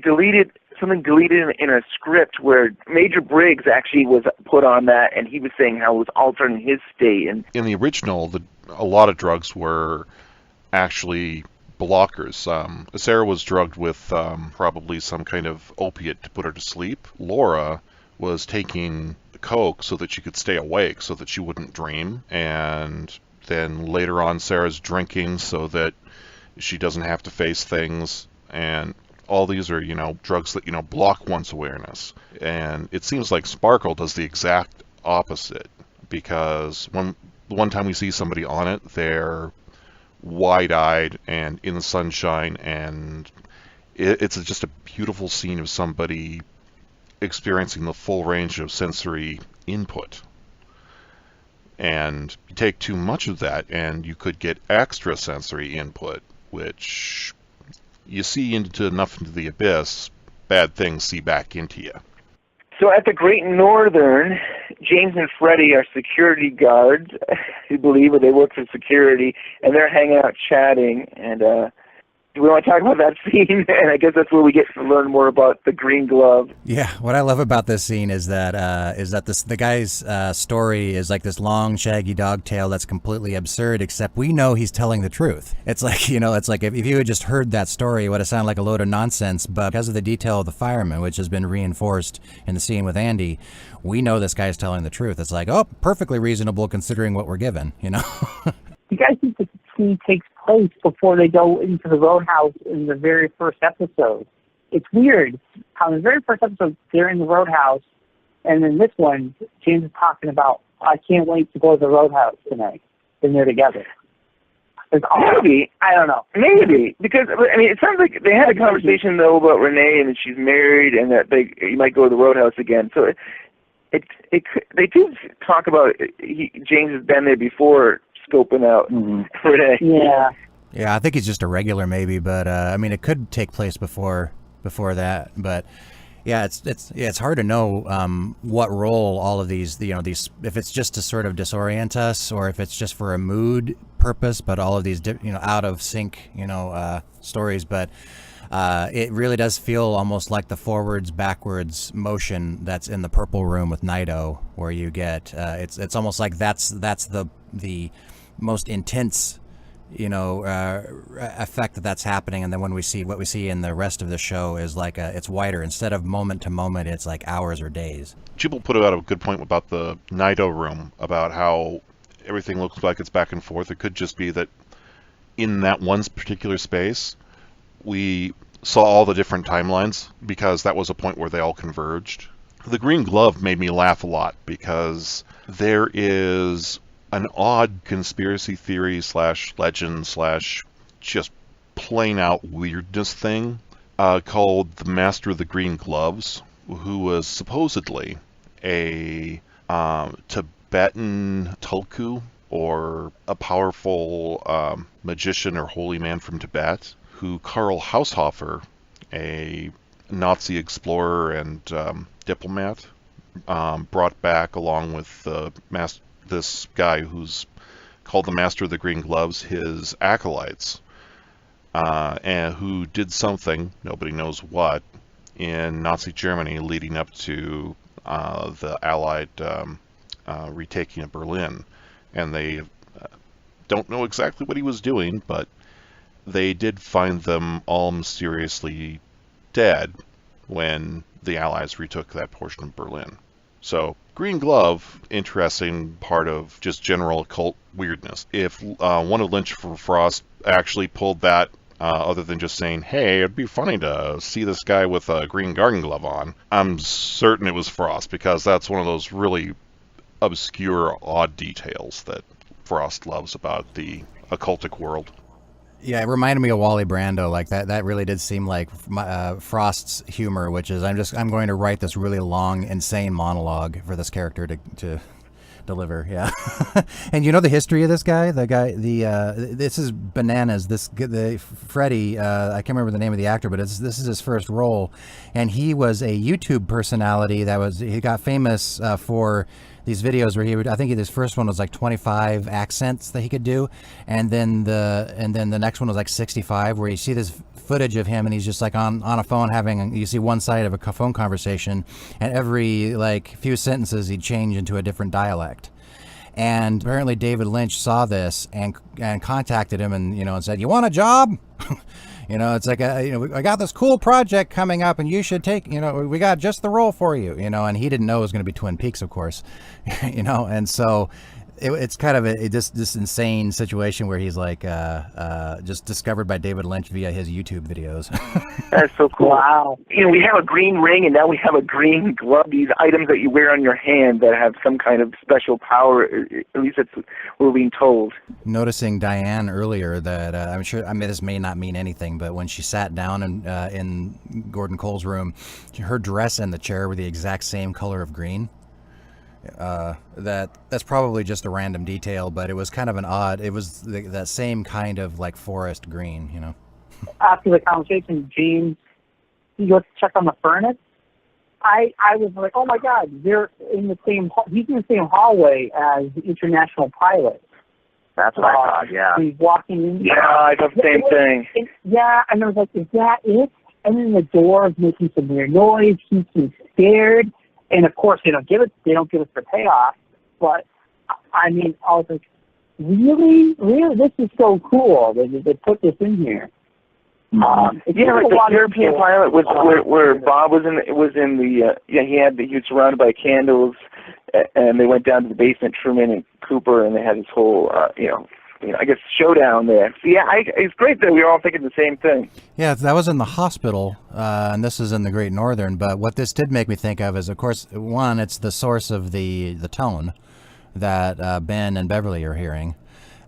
something deleted in a script where Major Briggs actually was put on that, and he was saying how it was altering his state. And in the original, a lot of drugs were actually blockers. Sarah was drugged with probably some kind of opiate to put her to sleep. Laura was taking coke so that she could stay awake, so that she wouldn't dream. And then later on, Sarah's drinking so that she doesn't have to face things. And all these are, you know, drugs that, you know, block one's awareness. And it seems like Sparkle does the exact opposite, because one time we see somebody on it, they're wide-eyed and in the sunshine, and it's just a beautiful scene of somebody experiencing the full range of sensory input. And you take too much of that, and you could get extra sensory input, which you see enough into the abyss, bad things see back into you. So at the Great Northern, James and Freddie are security guards, I believe, or they work for security, and they're hanging out chatting, and do we want to talk about that scene? And I guess that's where we get to learn more about the Green Glove. Yeah, what I love about this scene is that the guy's story is like this long, shaggy dog tale that's completely absurd, except we know he's telling the truth. It's like, you know, it's like if you had just heard that story, it would have sounded like a load of nonsense, but because of the detail of the fireman, which has been reinforced in the scene with Andy, we know this guy's telling the truth. It's like, oh, perfectly reasonable considering what we're given, you know? You guys think the scene takes place before they go into the roadhouse in the very first episode? It's weird how in the very first episode they're in the roadhouse, and in this one, James is talking about, I can't wait to go to the roadhouse tonight, and they're together. Maybe. I don't know. Maybe, because I mean, it sounds like they had a conversation though about Renee and that she's married and that you might go to the Roadhouse again. So they do talk about James has been there before, scoping out Renee. Yeah. Yeah, I think he's just a regular maybe, but I mean, it could take place before that, but. Yeah, it's hard to know what role all of these if it's just to sort of disorient us or if it's just for a mood purpose. But all of these out of sync stories, but it really does feel almost like the forwards backwards motion that's in the Purple Room with Naito, where you get it's almost like that's the most intense effect that's happening, and then when we see what we see in the rest of the show is like it's wider. Instead of moment to moment, it's like hours or days. Jubel put out a good point about the Naito room, about how everything looks like it's back and forth. It could just be that in that one particular space, we saw all the different timelines because that was a point where they all converged. The Green Glove made me laugh a lot because there is an odd conspiracy theory / legend / just plain out weirdness thing called the Master of the Green Gloves, who was supposedly a Tibetan tulku, or a powerful magician or holy man from Tibet, who Karl Haushofer, a Nazi explorer and diplomat, brought back along with this guy who's called the Master of the Green Gloves, his acolytes, and who did something, nobody knows what, in Nazi Germany leading up to the Allied retaking of Berlin. And they don't know exactly what he was doing, but they did find them all mysteriously dead when the Allies retook that portion of Berlin. So, Green Glove, interesting part of just general occult weirdness. If one of Lynch for Frost actually pulled that, other than just saying, hey, it'd be funny to see this guy with a green garden glove on, I'm certain it was Frost, because that's one of those really obscure, odd details that Frost loves about the occultic world. Yeah, it reminded me of Wally Brando. Like that really did seem like Frost's humor, which is I'm going to write this really long, insane monologue for this character to deliver. Yeah. And you know the history of this guy? This is bananas. The Freddie, I can't remember the name of the actor, but this is his first role, and he was a YouTube personality he got famous for these videos where I think his first one was like 25 accents that he could do, and then the next one was like 65, where you see this footage of him and he's just like on a phone you see one side of a phone conversation, and every like few sentences he'd change into a different dialect. And apparently David Lynch saw this and contacted him and said, "You want a job?" It's like I got this cool project coming up, and you should take. We got just the role for you. And he didn't know it was going to be Twin Peaks, of course. And so it's kind of this insane situation where he's like just discovered by David Lynch via his YouTube videos. That's so cool. Wow. We have a green ring, and now we have a green glove. These items that you wear on your hand that have some kind of special power. At least that's what we're being told. Noticing Diane earlier that I'm sure. I mean, this may not mean anything, but when she sat down in Gordon Cole's room, her dress and the chair were the exact same color of green. That's probably just a random detail, but it was kind of an odd. It was that same kind of like forest green, After the conversation, James, he goes to check on the furnace. I was like, oh my God, they're in the same. He's in the same hallway as the international pilot. That's what I thought. Yeah. He's walking in. Yeah, I thought the same thing. And I was like, is that it? And then the door is making some weird noise. He seems scared. And of course, they don't give us the payoff. But I mean, I was like, really, this is so cool. They put this in here. Like the European pilot was where Bob was in the he was surrounded by candles, and they went down to the basement, Truman and Cooper, and they had this whole I guess showdown there. So yeah, it's great that we were all thinking the same thing. Yeah, that was in the hospital, and this is in the Great Northern. But what this did make me think of is, of course, one, it's the source of the tone that Ben and Beverly are hearing.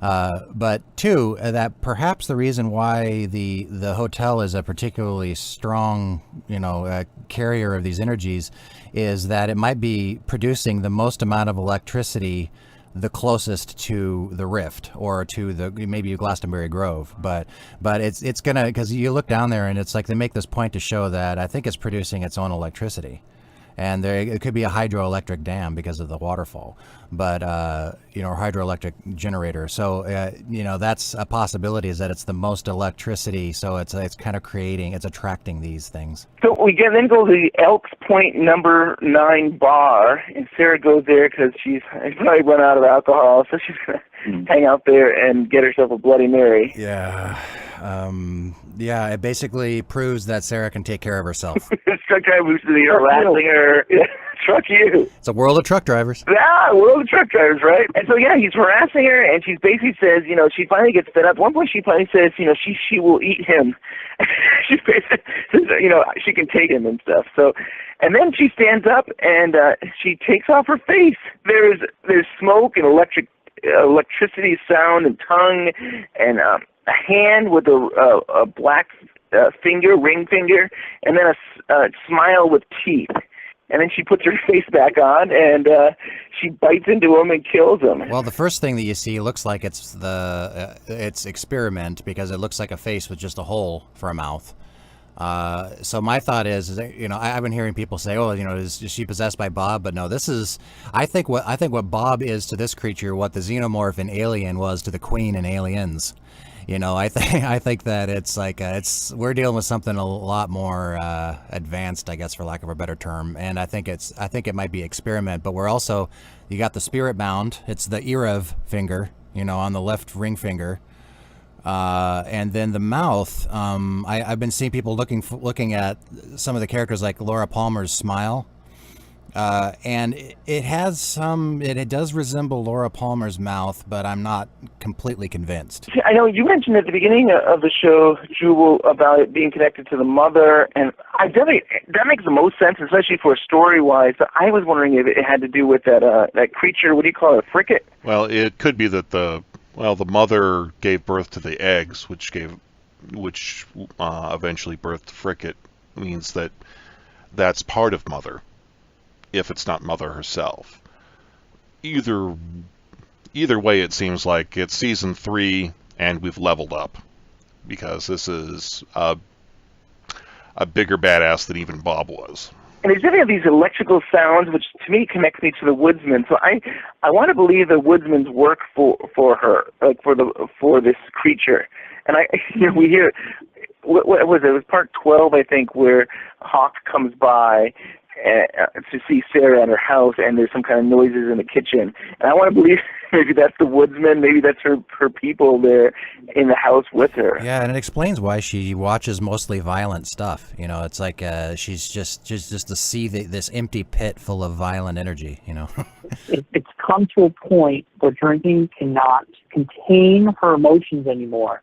But two, that perhaps the reason why the hotel is a particularly strong, carrier of these energies is that it might be producing the most amount of electricity the closest to the rift or to maybe Glastonbury Grove, but it's gonna, because you look down there and it's like they make this point to show that I think it's producing its own electricity, and it could be a hydroelectric dam because of the waterfall, but or hydroelectric generator. So that's a possibility, is that it's the most electricity, so it's kind of it's attracting these things. So we then go to the Elks Point number 9 bar, and Sarah goes there because she's probably run out of alcohol, so she's gonna hang out there and get herself a Bloody Mary. Yeah. It basically proves that Sarah can take care of herself. Truck drivers harassing her. Truck you. It's a world of truck drivers. Yeah, world of truck drivers, right? And so, he's harassing her, and she basically says, she finally gets fed up. At one point, she finally says, she will eat him. She basically says, she can take him and stuff. So, and then she stands up, and she takes off her face. There's smoke and electricity sound and tongue and a hand with a black ring finger, and then a smile with teeth. And then she puts her face back on, and she bites into him and kills him. Well, the first thing that you see looks like it's it's experiment, because it looks like a face with just a hole for a mouth. So my thought is I've been hearing people say, is she possessed by Bob? But no, I think what Bob is to this creature, what the xenomorph in Alien was to the Queen in Aliens. I think that it's like we're dealing with something a lot more advanced, I guess, for lack of a better term. And I think it might be experiment, but you got the spirit bound. It's the Erev finger, on the left ring finger. And then the mouth, I've been seeing people looking at some of the characters, like Laura Palmer's smile. And it does resemble Laura Palmer's mouth, but I'm not completely convinced. I know you mentioned at the beginning of the show, Jubel, about it being connected to the mother, and that makes the most sense, especially for story-wise. But I was wondering if it had to do with that creature. What do you call it, a frigate? Well, it could be that the mother gave birth to the eggs, which eventually birthed frigate, means that's part of mother, if it's not mother herself. Either way, it seems like it's season 3 and we've leveled up, because this is a bigger badass than even Bob was. And there's any of these electrical sounds, which to me connects me to the woodsman. So I want to believe the woodsman's work for her, like for this creature. And we hear, what was it? It was part 12, I think, where Hawk comes by to see Sarah at her house, and there's some kind of noises in the kitchen. And I want to believe maybe that's the woodsman, maybe that's her people there in the house with her. Yeah, and it explains why she watches mostly violent stuff. It's like she's just to see this empty pit full of violent energy. It's come to a point where drinking cannot contain her emotions anymore,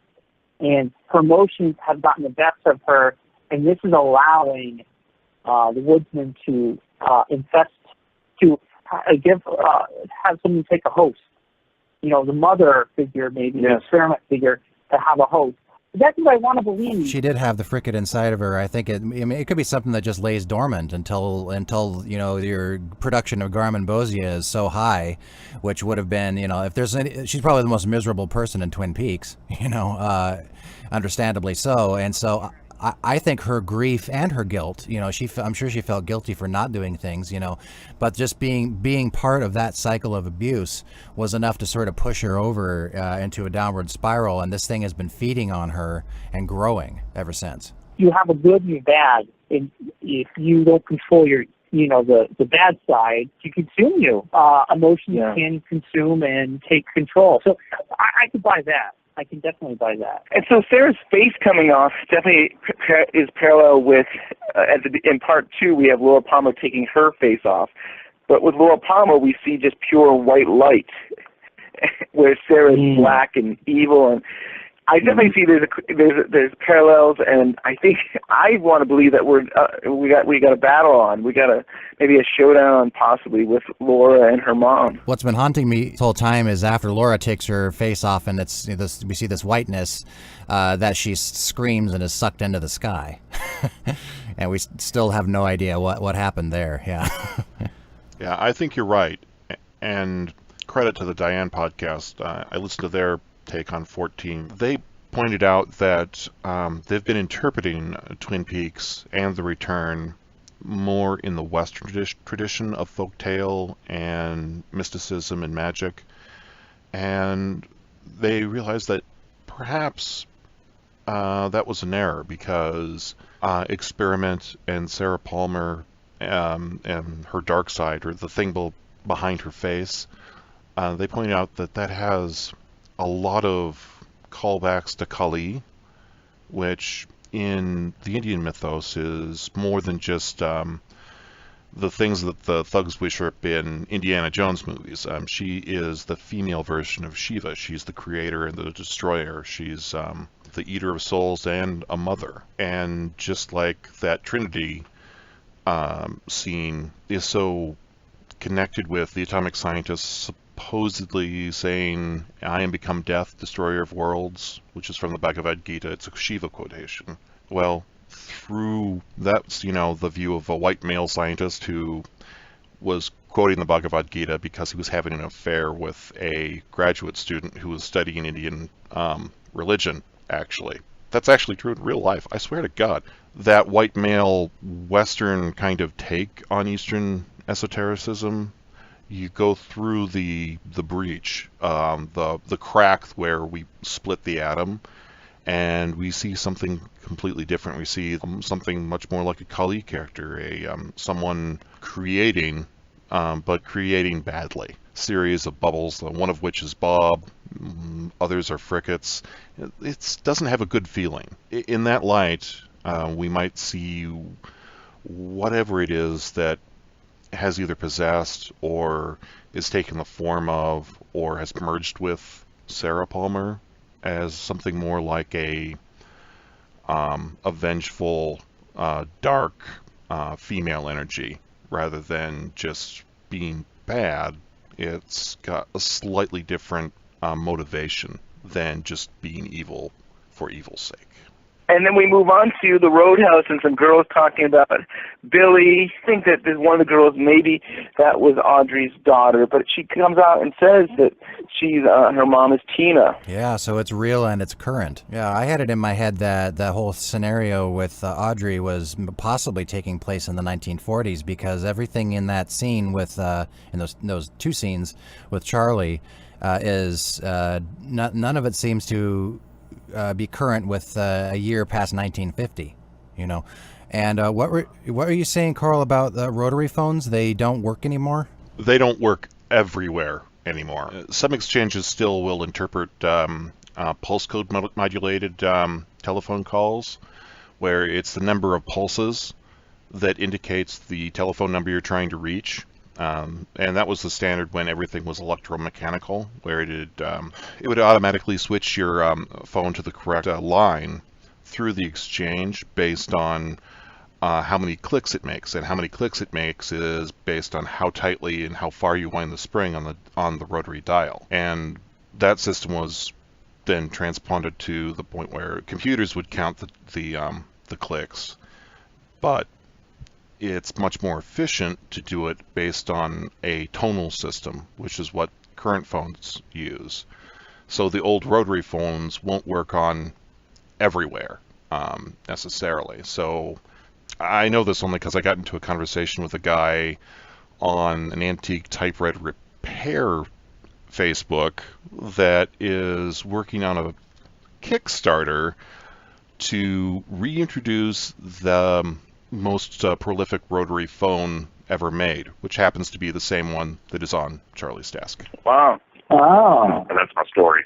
and her emotions have gotten the best of her, and this is allowing the woodsman to have someone take a host. The mother figure, maybe the experiment figure, to have a host. But that's what I want to believe. She did have the frigate inside of her. I think it could be something that just lays dormant until your production of Garmin Bosia is so high, which would have been if there's she's probably the most miserable person in Twin Peaks. Understandably so, and so. I think her grief and her guilt, I'm sure she felt guilty for not doing things, but just being part of that cycle of abuse was enough to sort of push her over into a downward spiral, and this thing has been feeding on her and growing ever since. You have a good and a bad, and if you don't control your, the bad side, you consume you. Emotions can consume and take control. So I could buy that. I can definitely buy that. And so Sarah's face coming off definitely is parallel with, in part 2, we have Laura Palmer taking her face off. But with Laura Palmer, we see just pure white light, where Sarah's black and evil. And I definitely see there's parallels, and I think I want to believe that we got a battle on. We got maybe a showdown possibly with Laura and her mom. What's been haunting me the whole time is after Laura takes her face off, and we see this whiteness that she screams and is sucked into the sky, and we still have no idea what happened there. Yeah. Yeah, I think you're right, and credit to the Diane podcast. I listened to their take on 14. They pointed out that they've been interpreting Twin Peaks and The Return more in the Western tradition of folktale and mysticism and magic, and they realized that perhaps that was an error because Experiment and Sarah Palmer and her dark side, or the thing behind her face, they pointed out that has a lot of callbacks to Kali, which in the Indian mythos is more than just the things that the thugs worship in Indiana Jones movies. She is the female version of Shiva. She's the creator and the destroyer. She's the eater of souls and a mother. And just like that Trinity scene is so connected with the atomic scientists supposedly saying, "I am become death, destroyer of worlds," which is from the Bhagavad Gita. It's a Shiva quotation. Well, through that's, the view of a white male scientist who was quoting the Bhagavad Gita because he was having an affair with a graduate student who was studying Indian religion, actually. That's actually true in real life. I swear to God. That white male Western kind of take on Eastern esotericism, you go through the breach, the crack where we split the atom, and we see something completely different. We see something much more like a Kali character, someone creating, but creating badly. Series of bubbles, one of which is Bob, others are Frickets. It doesn't have a good feeling. In that light, we might see whatever it is that has either possessed or is taken the form of or has merged with Sarah Palmer as something more like a vengeful, dark female energy rather than just being bad. It's got a slightly different motivation than just being evil for evil's sake. And then we move on to the Roadhouse and some girls talking about Billy. I think that there's one of the girls, maybe that was Audrey's daughter, but she comes out and says that her mom is Tina. Yeah, so it's real and it's current. Yeah, I had it in my head that the whole scenario with Audrey was possibly taking place in the 1940s because everything in that scene with, in those two scenes with Charlie is, none of it seems to be current with a year past 1950, And what were you saying, Karl, about the rotary phones? They don't work anymore? They don't work everywhere anymore. Some exchanges still will interpret pulse code modulated telephone calls, where it's the number of pulses that indicates the telephone number you're trying to reach. And that was the standard when everything was electromechanical, where it would automatically switch your phone to the correct line through the exchange based on how many clicks it makes, and how many clicks it makes is based on how tightly and how far you wind the spring on the rotary dial. And that system was then transponded to the point where computers would count the clicks, but it's much more efficient to do it based on a tonal system, which is what current phones use. So the old rotary phones won't work on everywhere necessarily. So I know this only because I got into a conversation with a guy on an antique typewriter repair Facebook that is working on a Kickstarter to reintroduce the most prolific rotary phone ever made, which happens to be the same one that is on Charlie's desk. Wow. Oh. And that's my story.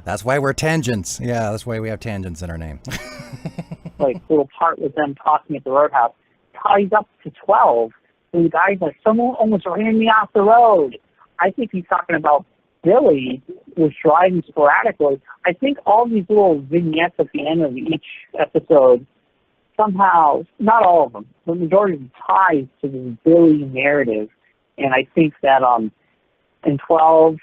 That's why we're tangents. Yeah, that's why we have tangents in our name. Like, little part with them talking at the Roadhouse. Ties up to 12. And the guy's like, someone almost ran me off the road. I think he's talking about Billy was driving sporadically. I think all these little vignettes at the end of each episode somehow, not all of them, the majority of them ties to this Billy narrative. And I think that in 12,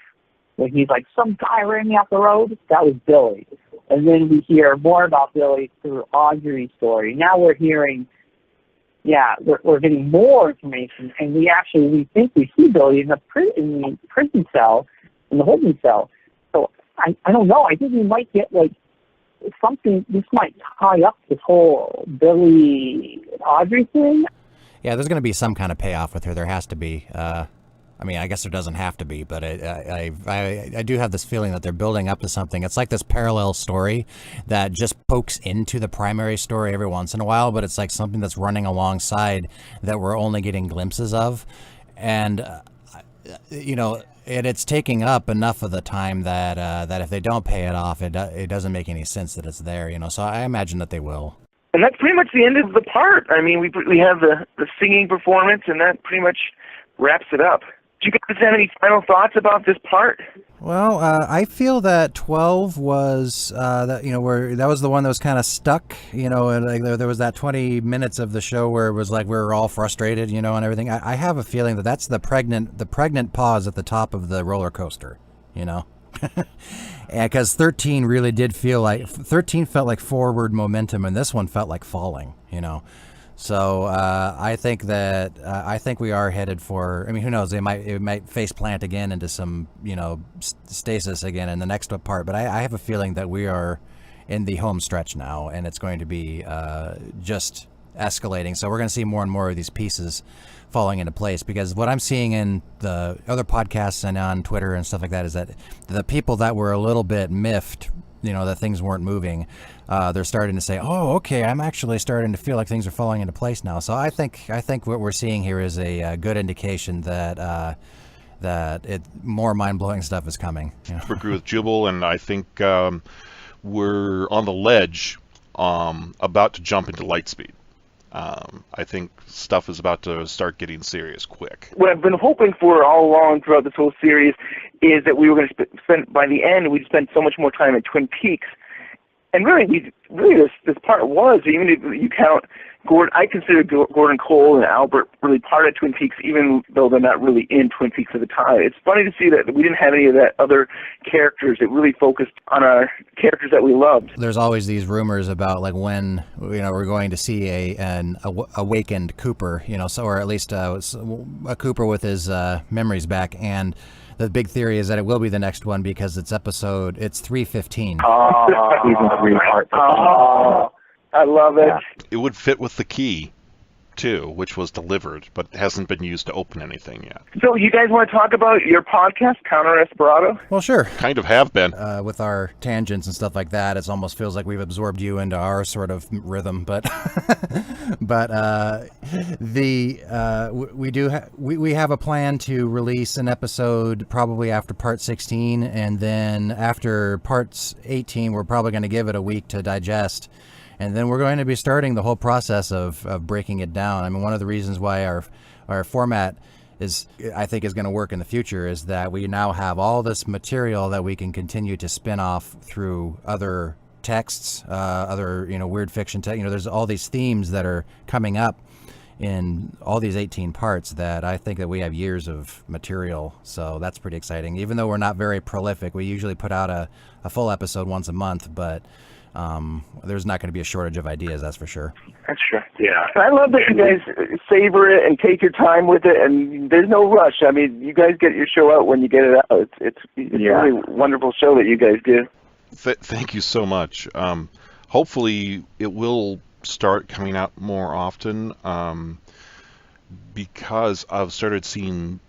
when he's like, some guy ran me off the road, that was Billy. And then we hear more about Billy through Audrey's story. Now we're hearing, we're getting more information, and we think we see Billy in the prison cell, in the holding cell. So I don't know. I think we might get like something. This might tie up this whole Billy Audrey thing. Yeah, there's going to be some kind of payoff with her. There has to be. I mean, I guess there doesn't have to be, but I do have this feeling that they're building up to something. It's like this parallel story that just pokes into the primary story every once in a while, but it's like something that's running alongside that we're only getting glimpses of. And, it's taking up enough of the time that if they don't pay it off, it doesn't make any sense that it's there, So I imagine that they will. And that's pretty much the end of the part. I mean, we have the singing performance, and that pretty much wraps it up. Do you guys have any final thoughts about this part? Well, I feel that 12 was that was the one that was kind of stuck, and like there was that 20 minutes of the show where it was like we were all frustrated, and everything. I have a feeling that that's the pregnant pause at the top of the roller coaster, and because 13 really did feel like 13 felt like forward momentum, and this one felt like falling, So I think we are headed for. I mean, who knows? It might face plant again into some stasis again in the next part. But I have a feeling that we are in the home stretch now, and it's going to be just escalating. So we're going to see more and more of these pieces falling into place. Because what I'm seeing in the other podcasts and on Twitter and stuff like that is that the people that were a little bit miffed, that things weren't moving. They're starting to say, "Oh, okay, I'm actually starting to feel like things are falling into place now." So I think what we're seeing here is a good indication that more mind-blowing stuff is coming. I agree with Jubel, and I think we're on the ledge, about to jump into light speed. I think stuff is about to start getting serious quick. What I've been hoping for all along throughout this whole series is that we were going to spend, by the end, we'd spend so much more time at Twin Peaks. And really this part was, even if you count Gordon, I consider Gordon Cole and Albert really part of Twin Peaks, even though they're not really in Twin Peaks at the time. It's funny to see that we didn't have any of that other characters. It really focused on our characters that we loved. There's always these rumors about like when we're going to see an awakened Cooper, or at least a Cooper with his memories back. And the big theory is that it will be the next one because it's 315. Season 3 part. I love it. Yeah. It would fit with the key, too, which was delivered, but hasn't been used to open anything yet. So you guys want to talk about your podcast, Counter Esperanto? Well, sure. Kind of have been. With our tangents and stuff like that, it almost feels like we've absorbed you into our sort of rhythm. But we have a plan to release an episode probably after part 16, and then after parts 18, we're probably going to give it a week to digest. And then we're going to be starting the whole process of breaking it down. I mean, one of the reasons why our format I think is going to work in the future is that we now have all this material that we can continue to spin off through other texts, other weird fiction text. There's all these themes that are coming up in all these 18 parts that I think that we have years of material. So that's pretty exciting. Even though we're not very prolific, we usually put out a full episode once a month, but there's not going to be a shortage of ideas, that's for sure. That's true. Yeah. I love that you guys savor it and take your time with it, and there's no rush. I mean, you guys get your show out when you get it out. It's a really wonderful show that you guys do. Thank you so much. Hopefully it will start coming out more often, because I've started seeing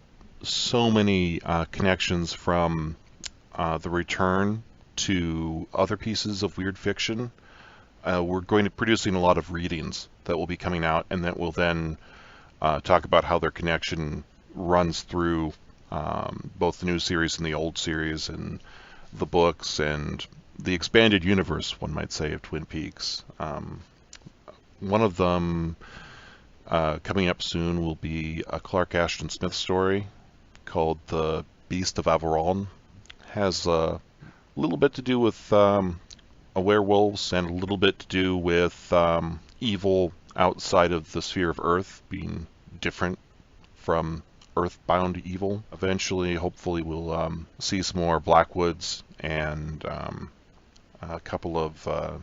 so many connections from The Return to other pieces of weird fiction. We're going to be producing a lot of readings that will be coming out, and that will then talk about how their connection runs through both the new series and the old series, and the books, and the expanded universe, one might say, of Twin Peaks. One of them coming up soon will be a Clark Ashton Smith story called The Beast of Avalon, has a little bit to do with werewolves and a little bit to do with evil outside of the sphere of Earth being different from Earthbound evil. Eventually, hopefully, we'll see some more Blackwoods and a couple of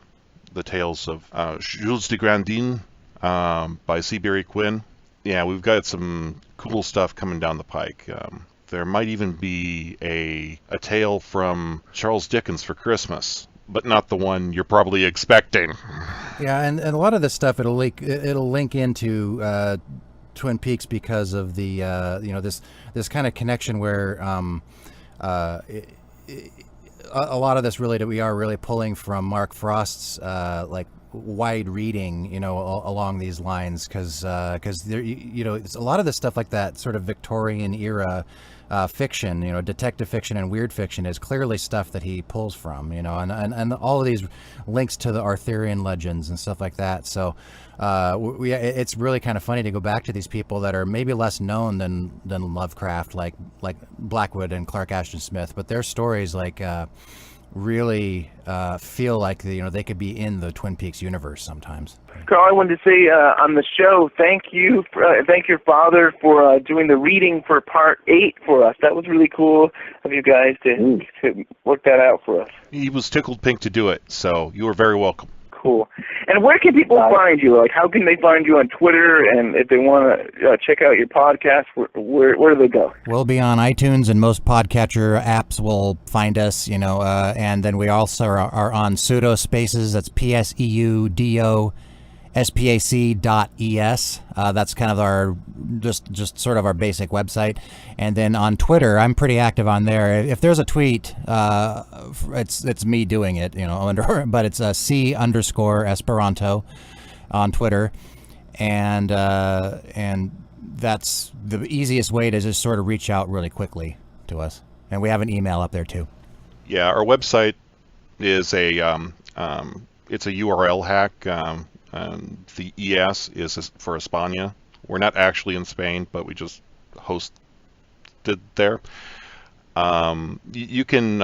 the tales of Jules de Grandin by Seabury Quinn. Yeah, we've got some cool stuff coming down the pike. There might even be a tale from Charles Dickens for Christmas, but not the one you're probably expecting. Yeah, and a lot of this stuff it'll link into Twin Peaks because of the this kind of connection where a lot of this really we are really pulling from Mark Frost's like wide reading, along these lines, because there, it's a lot of this stuff like that sort of Victorian era fiction, detective fiction and weird fiction is clearly stuff that he pulls from, and all of these links to the Arthurian legends and stuff like that. So it's really kind of funny to go back to these people that are maybe less known than Lovecraft, like Blackwood and Clark Ashton Smith, but their stories really feel like they could be in the Twin Peaks universe sometimes. Karl, I wanted to say on the show, thank your father for doing the reading for Part 8 for us. That was really cool of you guys to work that out for us. He was tickled pink to do it, so you are very welcome. Cool. And where can people find you? Like, how can they find you on Twitter? And if they want to check out your podcast, where do they go? We'll be on iTunes, and most podcatcher apps will find us, and then we also are on pseudospaces. That's pseudospac.es. That's kind of our just sort of our basic website. And then on Twitter, I'm pretty active on there. If there's a tweet, it's me doing it, but it's C_Esperanto on Twitter, and that's the easiest way to just sort of reach out really quickly to us. And we have an email up there too. Yeah, our website is it's a URL hack. The ES is for España. We're not actually in Spain, but we just hosted there. You can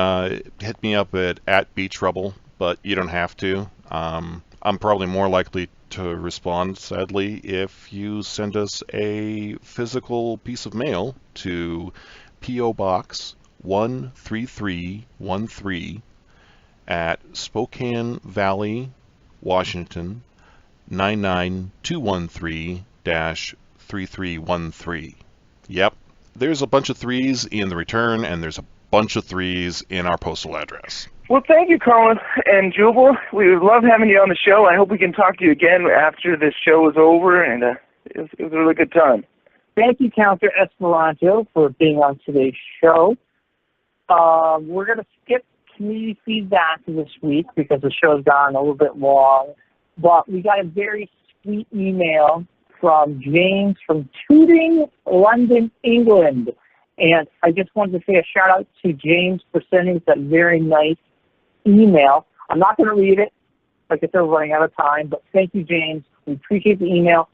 hit me up at Beach Rubble, but you don't have to. I'm probably more likely to respond, sadly, if you send us a physical piece of mail to P.O. Box 13313 at Spokane Valley, Washington 99213-3313. Yep, there's a bunch of threes in the return, and there's a bunch of threes in our postal address. Well, thank you, Karl and Jubel. We love having you on the show. I hope we can talk to you again after this show is over, and it was a really good time. Thank you, Counselor Esperanto, for being on today's show. We're going to skip community feedback this week because the show's gone a little bit long. But we got a very sweet email from James from Tooting, London, England. And I just wanted to say a shout-out to James for sending us that very nice email. I'm not going to read it. Like I said, we're running out of time. But thank you, James. We appreciate the email.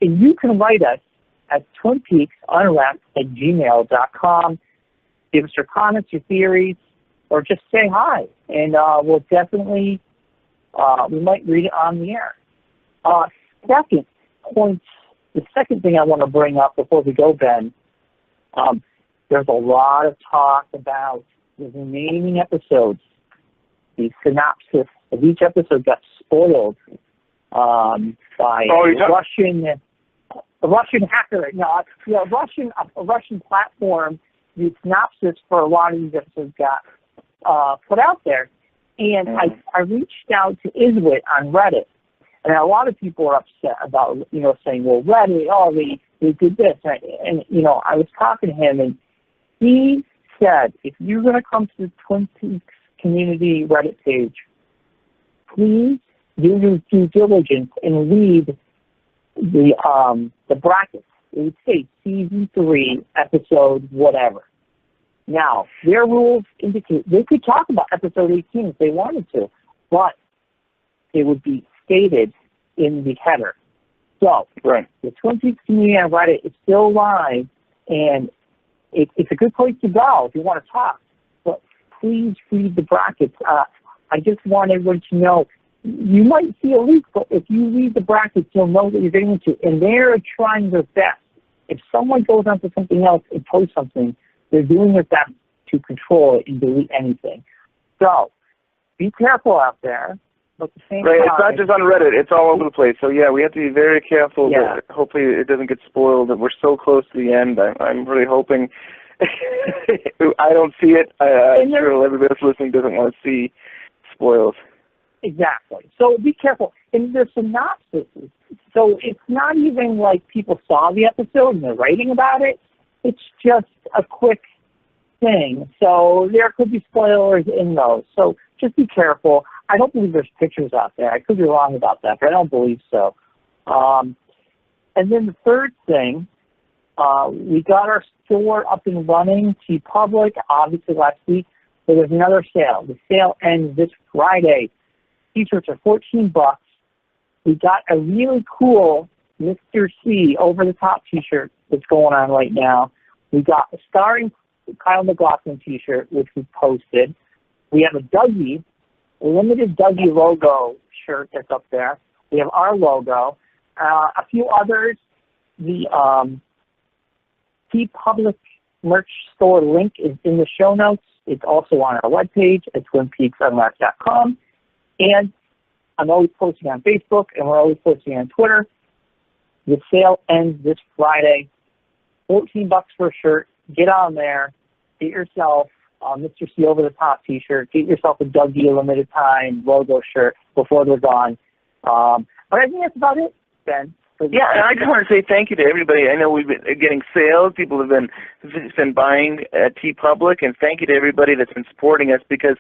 And you can write us at twinpeaksunwrapped@gmail.com. Give us your comments, your theories, or just say hi. And we'll definitely... we might read it on the air. Second point, the second thing I want to bring up before we go, Ben, there's a lot of talk about the remaining episodes. The synopsis of each episode got spoiled by a Russian hacker. No, a Russian platform. The synopsis for a lot of these episodes got put out there. And I reached out to Iswit on Reddit, and a lot of people are upset about, saying, well, Reddit, they did this. And I was talking to him, and he said, if you're going to come to the Twin Peaks community Reddit page, please do your due diligence and read the brackets. It would say season 3, episode whatever. Now, their rules indicate they could talk about episode 18 if they wanted to, but it would be stated in the header. So, right. The Twin Peaks community on Reddit is still live, and it's a good place to go if you want to talk. But please read the brackets. I just want everyone to know, you might see a leak, but if you read the brackets, you'll know what you're getting into. And they're trying their best. If someone goes onto something else and posts something, they're doing their best to control it and delete anything. So, be careful out there. But at the same Right, time, it's not just on Reddit, it's all over the place. So yeah, we have to be very careful Yeah. that hopefully it doesn't get spoiled. That we're so close to the end. I'm really hoping. I don't see it. I'm sure everybody else listening doesn't want to see spoils. Exactly. So be careful. And the synopsis, so it's not even like people saw the episode and they're writing about it. It's just a quick thing. So there could be spoilers in those. So just be careful. I don't believe there's pictures out there. I could be wrong about that, but I don't believe so. And then the third thing, we got our store up and running, TeePublic, obviously last week. So there's another sale. The sale ends this Friday. T-shirts are $14. We got a really cool Mr. C over-the-top T-shirt that's going on right now. We got a starring Kyle McLaughlin T-shirt, which we posted. We have a Dougie, a limited Dougie logo shirt that's up there. We have our logo. A few others. The TeePublic merch store link is in the show notes. It's also on our webpage at TwinPeaksUnwrapped.com. And I'm always posting on Facebook, and we're always posting on Twitter. The sale ends this Friday. $14 for a shirt. Get on there. Get yourself a Mr. C Over the Top T-shirt. Get yourself a Dougie limited time logo shirt before they're gone. But I think that's about it, Ben. Yeah, and I just want to say thank you to everybody. I know we've been getting sales. People have been buying at TeePublic, and thank you to everybody that's been supporting us, because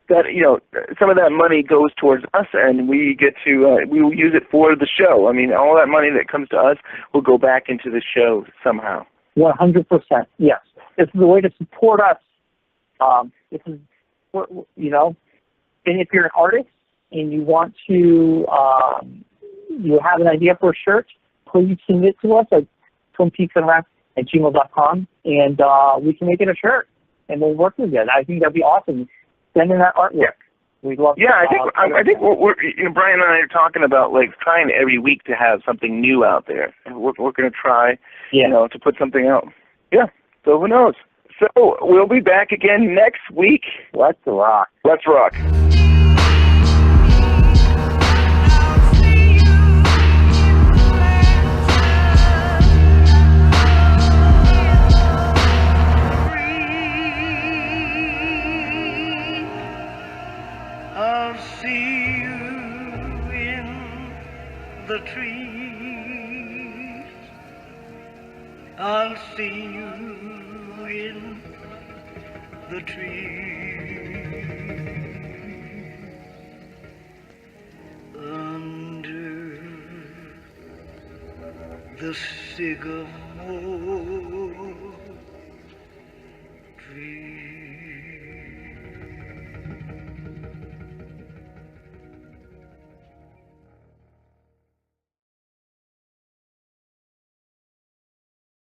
that, you know, some of that money goes towards us, and we get to we will use it for the show. I mean, all that money that comes to us will go back into the show somehow. 100%. Yes, this is a way to support us. This is, you know, and if you're an artist and you want to, you have an idea for a shirt, please send it to us at twinpeaksunwrapped@gmail.com, and we can make it a shirt, and we'll work with you. I think that'd be awesome. Send in that artwork. We'd love. Yeah, I think we're you know, Bryon and I are talking about like trying every week to have something new out there, and we're going to try, you know, to put something out. Yeah. So who knows? So we'll be back again next week. Let's rock. Let's rock. I'll see you in the trees. I'll see you in the trees. Under the sycamore tree.